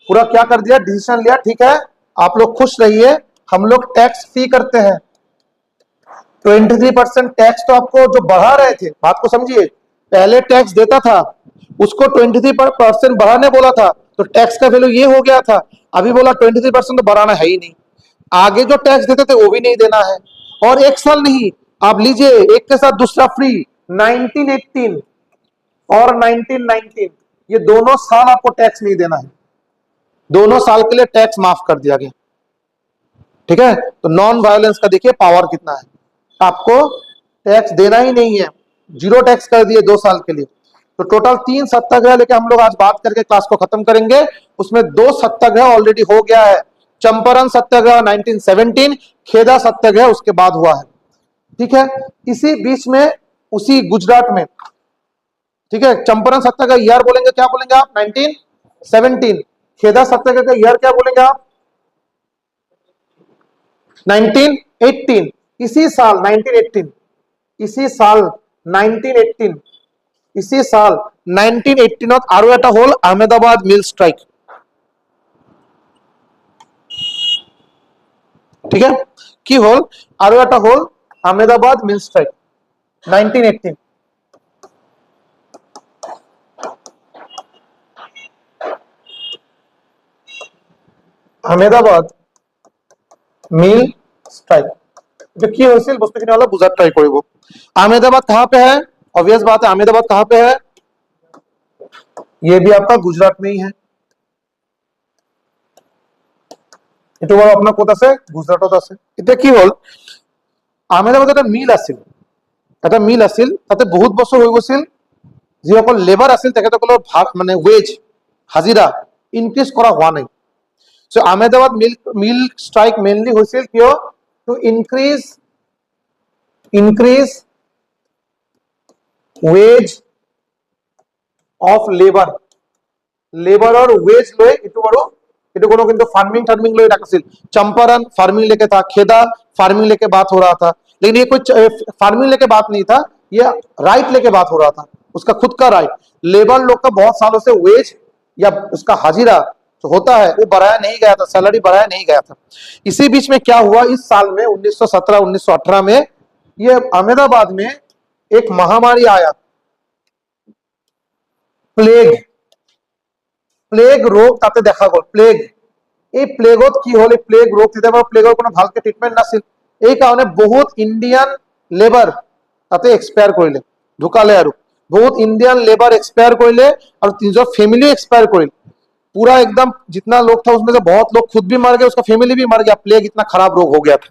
S1: पूरा क्या कर दिया, डिसीजन लिया, ठीक है आप लोग खुश रहिए, हम लोग टैक्स फ्री करते हैं। 23% टैक्स तो आपको जो बढ़ा रहे थे, बात को समझिए, पहले टैक्स देता था उसको 23% बढ़ाने बोला था, तो टैक्स का वैल्यू ये हो गया था। अभी बोला 23% तो बढ़ाना है ही नहीं, आगे जो टैक्स देते थे वो भी नहीं देना है। और एक साल नहीं, आप लीजिए एक के साथ दूसरा फ्री। 1918 और 1919 ये दोनों साल आपको टैक्स नहीं देना है, दोनों साल के लिए टैक्स माफ कर दिया गया, ठीक है। तो नॉन वायलेंस का देखिए पावर कितना है, आपको टैक्स देना ही नहीं है, जीरो टैक्स कर दिए 2 साल के लिए। तो टोटल 3 सत्याग्रह लेके हम लोग आज बात करके क्लास को खत्म करेंगे। उसमें 2 सत्याग्रह ऑलरेडी हो गया है, चंपारण सत्याग्रह 1917, खेदा सत्याग्रह उसके बाद हुआ है, ठीक है। इसी बीच में उसी गुजरात में, ठीक है, चंपारण सत्याग्रह ईयर बोलेंगे, क्या बोलेंगे आप, 1917। खेदा सत्याग्रह का ईयर क्या बोलेंगे आप, 1918। इसी साल 1918, इसी साल 1918, इसी साल 1918 आरो एटा होल अहमदाबाद मिल स्ट्राइक, ठीक है, कि होल आरो एटा होल Ahmedabad mill strike 1918। Ahmedabad mill strike जो কি হৈছিল বস্তুখিনি অলপ বুঝাত ট্রাই কৰিব। আহমেদাবাদ कहां पे है, ऑब्वियस बात है, अहमदाबाद कहां पे है, ये भी आपका गुजरात में ही है। এইটো বাৰু আপোনাৰ ক'ত আছে? গুজৰাটত আছে। এতিয়া কি হ'ল, আহমেদাবাদত এটা মিল আছিল, তাতে বহুত বছৰ হৈ গৈছিল, যিসকল লেবাৰ আছিল তেখেতসকলৰ মানে ৱেজ হাজিৰা ইনক্ৰিজ কৰা হোৱা নাই। চ' আহমেদাবাদ মিল ষ্ট্ৰাইক মেইনলি হৈছিল কিয়? টু ইনক্ৰিজ ৱেজ অফ লেবাৰৰ ৱেজ লৈ এইটো বাৰু ये तो कोनो किंतु फार्मिंग ले रखा चंपारण फार्मिंग लेके था, खेदा फार्मिंग लेके बात हो रहा था, लेकिन ये कोई फार्मिंग लेके बात नहीं था, ये राइट लेके बात हो रहा था, उसका खुद का राइट। लेबर लोग का बहुत सालों से वेज या उसका हाजिरा जो होता है वो बढ़ाया नहीं गया था, सैलरी बढ़ाया नहीं गया था। इसी बीच में क्या हुआ, इस साल में 1917-1918 में ये अहमदाबाद में एक महामारी आया, প্লেগ ৰোগ তাতে দেখা গ'ল। এই প্লেগত কি হ'ল, এই প্লেগ ৰোগ তেতিয়া বাৰু প্লেগৰ কোনো ভালকে ট্ৰিটমেণ্ট নাছিল, এই কাৰণে বহুত ইণ্ডিয়ান লেবাৰ তাতে এক্সপায়াৰ কৰিলে, ঢুকালে, আৰু বহুত ইণ্ডিয়ান লেবাर एक्सपायर কৰিলে और নিজৰ फैमिली एक्सपायर কৰিল। पूरा एकदम जितना लोग था उसमें से बहुत लोग खुद भी मर गए, उसका फैमिली भी मर गया, प्लेग इतना खराब रोग हो गया था।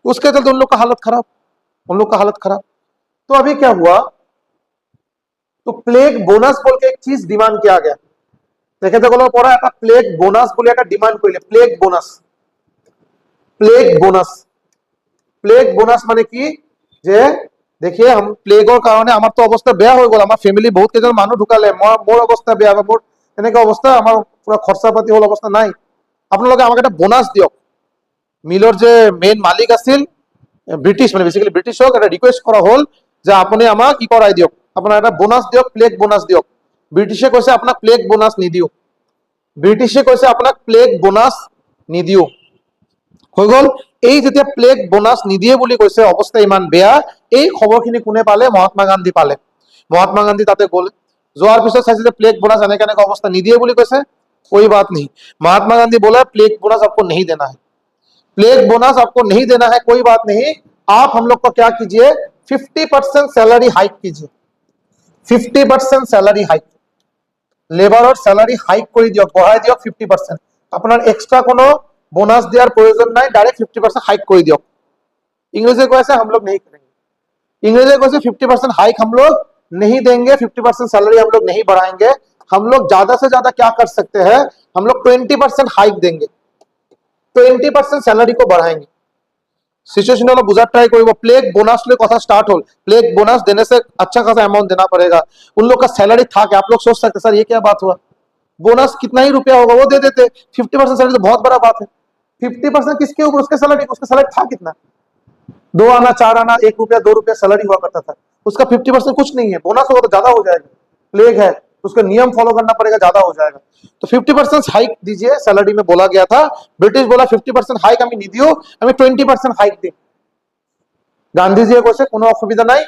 S1: उसके चलते उन लोग का हालत खराब। तो अभी क्या हुआ, तो प्लेग बोनस बोल के एक चीज डिमांड किया गया, তেখেতসকলৰ পৰা এটা প্লেগ বোনাস বুলি এটা ডিমান্ড কৰিলে। প্লেগ বোনাস মানে কি, যে देखिए हम প্লেগৰ কাৰণে আমাৰতো অৱস্থা বেয়া হৈ গ'ল, আমাৰ ফ্যামিলি বহুত কেইজন মানুহ ঢুকালে, মোৰ অৱস্থা বেয়া, মোৰ এনেকুৱা অৱস্থা, আমাৰ পুৰা খৰচা পাতি হ'ল, অৱস্থা নাই, আপোনালোকে আমাক এটা বোনাস দিয়ক। মিলৰ যে মেইন মালিক আছিল ব্ৰিটিছ, মানে বেসিক্যালি ব্ৰিটিছক এটা ৰিকুৱেষ্ট কৰা হ'ল যে আপুনি আমাক কি কৰাই দিয়ক, আপোনাৰ এটা বোনাস দিয়ক, প্লেগ বোনাস দিয়ক। ব্ৰিটিছে কৈছে আপোনাক প্লেগ বোনাস নিদিও, হৈ গ'ল। এই যেতিয়া প্লেগ বোনাস নিদিয়ে বুলি কৈছে, অৱস্থা ইমান বেয়া, এই খবৰখিনি কোনে পালে? মহাত্মা গান্ধী পালে। মহাত্মা গান্ধী তাতে গ'ল, যোৱাৰ পিছত চাইছে যে প্লেগ बोनस এনেকা অৱস্থা নিদিয়ে বুলি কৈছে, कोई बात नहीं, महात्मा गांधी बोला प्लेग बोनस आपको नहीं देना है, कोई बात नहीं, आप हम लोग को क्या कीजिए, 50% सैलरी हाइक कीजिए, 50% सैलरी हाइक, লেবাৰৰ স্যালারি হাইক কৰি দিয়ক, বঢ়াই দিয়ক 50%, আপোনাৰ এক্সট্রা কোনো বোনাস দেওয়ার প্রয়োজন নাই, ডাইরেক্ট 50% হাইক করে দিয়ক। इंग्रेजी को ऐसे हम लोग नहीं करेंगे, इंग्रेजी को ऐसे 50% हाइक हम लोग नहीं देंगे, 50% सैलरी हम लोग नहीं बढ़ाएंगे, हम लोग ज्यादा से ज्यादा क्या कर सकते हैं, हम लोग 20% हाइक देंगे, 20% सैलरी को बढ़ाएंगे। सिचुएशन वाला बुझा ट्राई करो, प्लेग बोनस ले कथा स्टार्ट हो, प्लेग बोनस देने से अच्छा खासा अमाउंट देना पड़ेगा, उन लोग का सैलरी था क्या? आप लोग सोच सकते सर ये क्या बात हुआ, बोनस कितना ही रुपया होगा वो दे देते, 50% सैलरी तो बहुत बड़ा बात है। 50% किसके ऊपर? उसके सैलरी था कितना, 2 आना 4 आना, 1 रुपया 2 रुपया सैलरी हुआ करता था, उसका 50% कुछ नहीं है, बोनस होगा तो ज्यादा हो जाएगा, प्लेग है उसका नियम फॉलो करना पड़ेगा, ज्यादा हो जाएगा। तो 50% हाइक दीजिए, सैलरी में बोला गया था, ब्रिटिश बोला 50% हाइक हमें नहीं दियो, हमें 20% हाइक दी। গান্ধীজিয়ে কৈছে কোনো অসুবিধা নাই,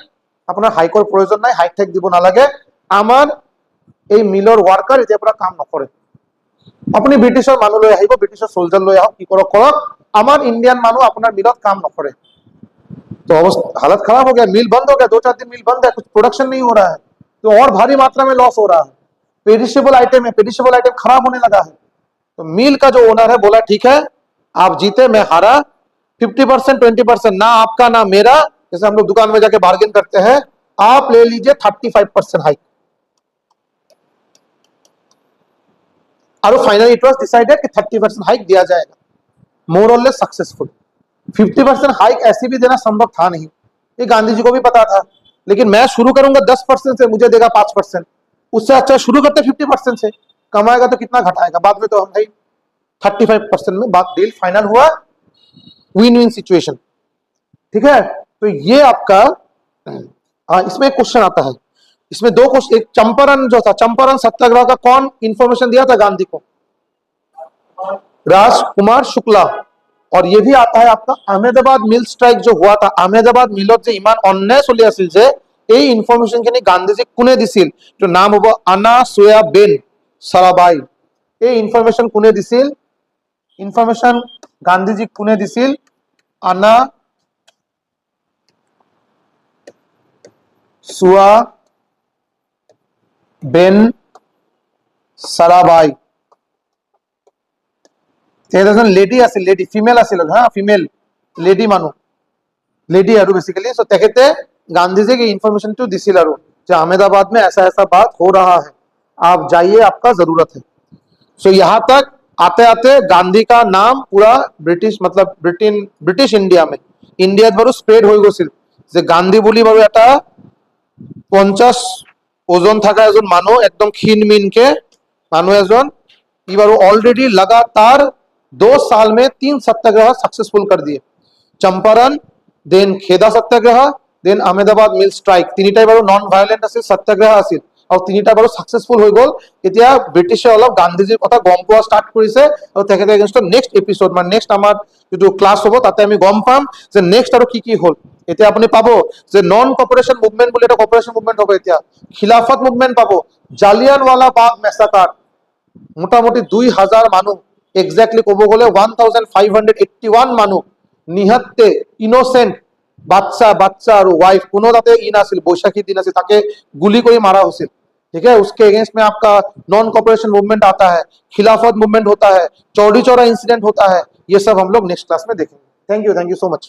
S1: আপোনাৰ হাইকৰ প্ৰয়োজন নাই, হাইক ঠাইক দিব নালাগে, আমাৰ এই মিলৰ ওয়ার্কার এতিয়াৰ পৰা কাম নকৰে, আপুনি ব্ৰিটিছৰ মানুহ লৈ আহিব, ব্ৰিটিছৰ সোলজাৰ লৈ আহক, কি কৰক, আমাৰ ইন্ডিয়ান মানুহ আপোনাৰ মিলত কাম নকৰে। तो हालत खराब हो गया, मिल बंद हो गया, 2-4 दिन मिल बंद है, कुछ प्रोडक्शन नहीं हो रहा है, तो और भारी मात्रा में लॉस हो रहा है, पेरिशेबल आइटम है, पेरिशेबल आइटम खराब होने लगा है। तो मिल का जो ओनर है बोला ठीक है, आप जीते मैं हारा, 50% 20% ना आपका ना मेरा, जैसे हम लोग दुकान में जाके बार्गेन करते हैं, आप ले लीजिए 35% हाइक। और फाइनली इट वाज डिसाइडेड कि 30% हाइक दिया जाएगा, मोर और लेस सक्सेसफुल। 50% हाइक ऐसे भी देना संभव था नहीं, ये गांधी जी को भी पता था, लेकिन मैं शुरू करूंगा 10% से, मुझे देगा 5%, उससे अच्छा शुरू करते 50% से, कमाएगा तो कितना घटाएगा, बाद में तो हम भाई 35% में बात डील फाइनल हुआ, विन विन सिचुएशन। ठीक है, तो ये आपका इसमें क्वेश्चन आता है, इसमें 2 क्वेश्चन, एक चंपारण जो था, चंपारण सत्याग्रह का कौन इंफॉर्मेशन दिया था गांधी को? राजकुमार शुक्ला। और ये भी आता है आपका अहमदाबाद मिल स्ट्राइक जो हुआ था, अहमदाबाद मिलत যে ইমান অন্যায় চলি আছিল যে, এই ইনফরমেশন খিনি গান্ধীজি কোনে দিছিল, তো নাম হ'ব আনা সোয়া বেন সারাবাই। এই ইনফরমেশন কোনে দিছিল, ইনফরমেশন গান্ধীজি কোনে দিছিল, আনা সোয়া বেন साराबाई তেখেত এজন লেডি আছিল, লেডি ফিমেল আছিল হা, ফিমেল লেডি মানুহ, লেডি আৰু বেसिकली। सो তেখেতে গান্ধীजीক এই ইনফরমেশনটো দিছিল আৰু যে अहमदाबाद में ऐसा ऐसा बात हो रहा है, आप जाइए, आपका जरूरत है। सो यहाँ तक आते आते गांधी का नाम पूरा ব্রিটিছ मतलब ব্রিটিছ ইন্ডিয়া में ইন্ডিয়াত বাৰু স্প্ৰেড হৈ গৈছিল যে গান্ধী বুলি বাৰু এটা 50 ওজন থকা এজন মানুহ, একদম ক্ষীণ মিনকে মানুহ এজন, ই বাৰু অলরেডি लगातार 2 साल में 3 सत्याग्रह सक्सेसफुल कर दिए। चंपारण, देन खेदा सत्याग्रह, देन अहमदाबाद मिल स्ट्राइक, তিনিটাই বাৰু নন ভায়োলেন্ট আছিল, সত্যাগ্ৰহ আছিল আৰু তিনিটা বাৰু সাকসেসফুল হৈ গল। এতিয়া ব্ৰিটিছে অলপ গান্ধীজিৰ কথা গম পোৱা ষ্টাৰ্ট কৰিছে আৰু তেখেতে এগেইনষ্ট নেক্সট এপিসোড মানে নেক্সট আমাৰ যেটো ক্লাস হ'ব তাতে আমি গম পাম যে নেক্সট আৰু কি হ'ল। এতিয়া আপুনি পাব যে নন কপাৰেশন মুভমেন্ট বুলি এটা কপাৰেশন মুভমেন্ট হ'ব, এতিয়া খিলাফত মুভমেন্ট পাব, জালিয়ানৱালা বাগ মেছাকাৰ, মোটামুটি 2000 মানুহ, এক্স্যাক্টলি ক'ব গ'লে 1581 মানুহ নিহতে, ইনোসেন্ট বাচ্চা বাচ্চা और वाइफ कोनो ताते इन आसिल, बैशाखी दिन आसिल, ताके गुली कोई मारा हुसिल। ठीक है, उसके अगेंस्ट में आपका नॉन कॉपरेशन मूवमेंट आता है, खिलाफत मूवमेंट होता है, चौड़ी चौरा इंसिडेंट होता है, ये सब हम लोग नेक्स्ट क्लास में देखेंगे। Thank you so much.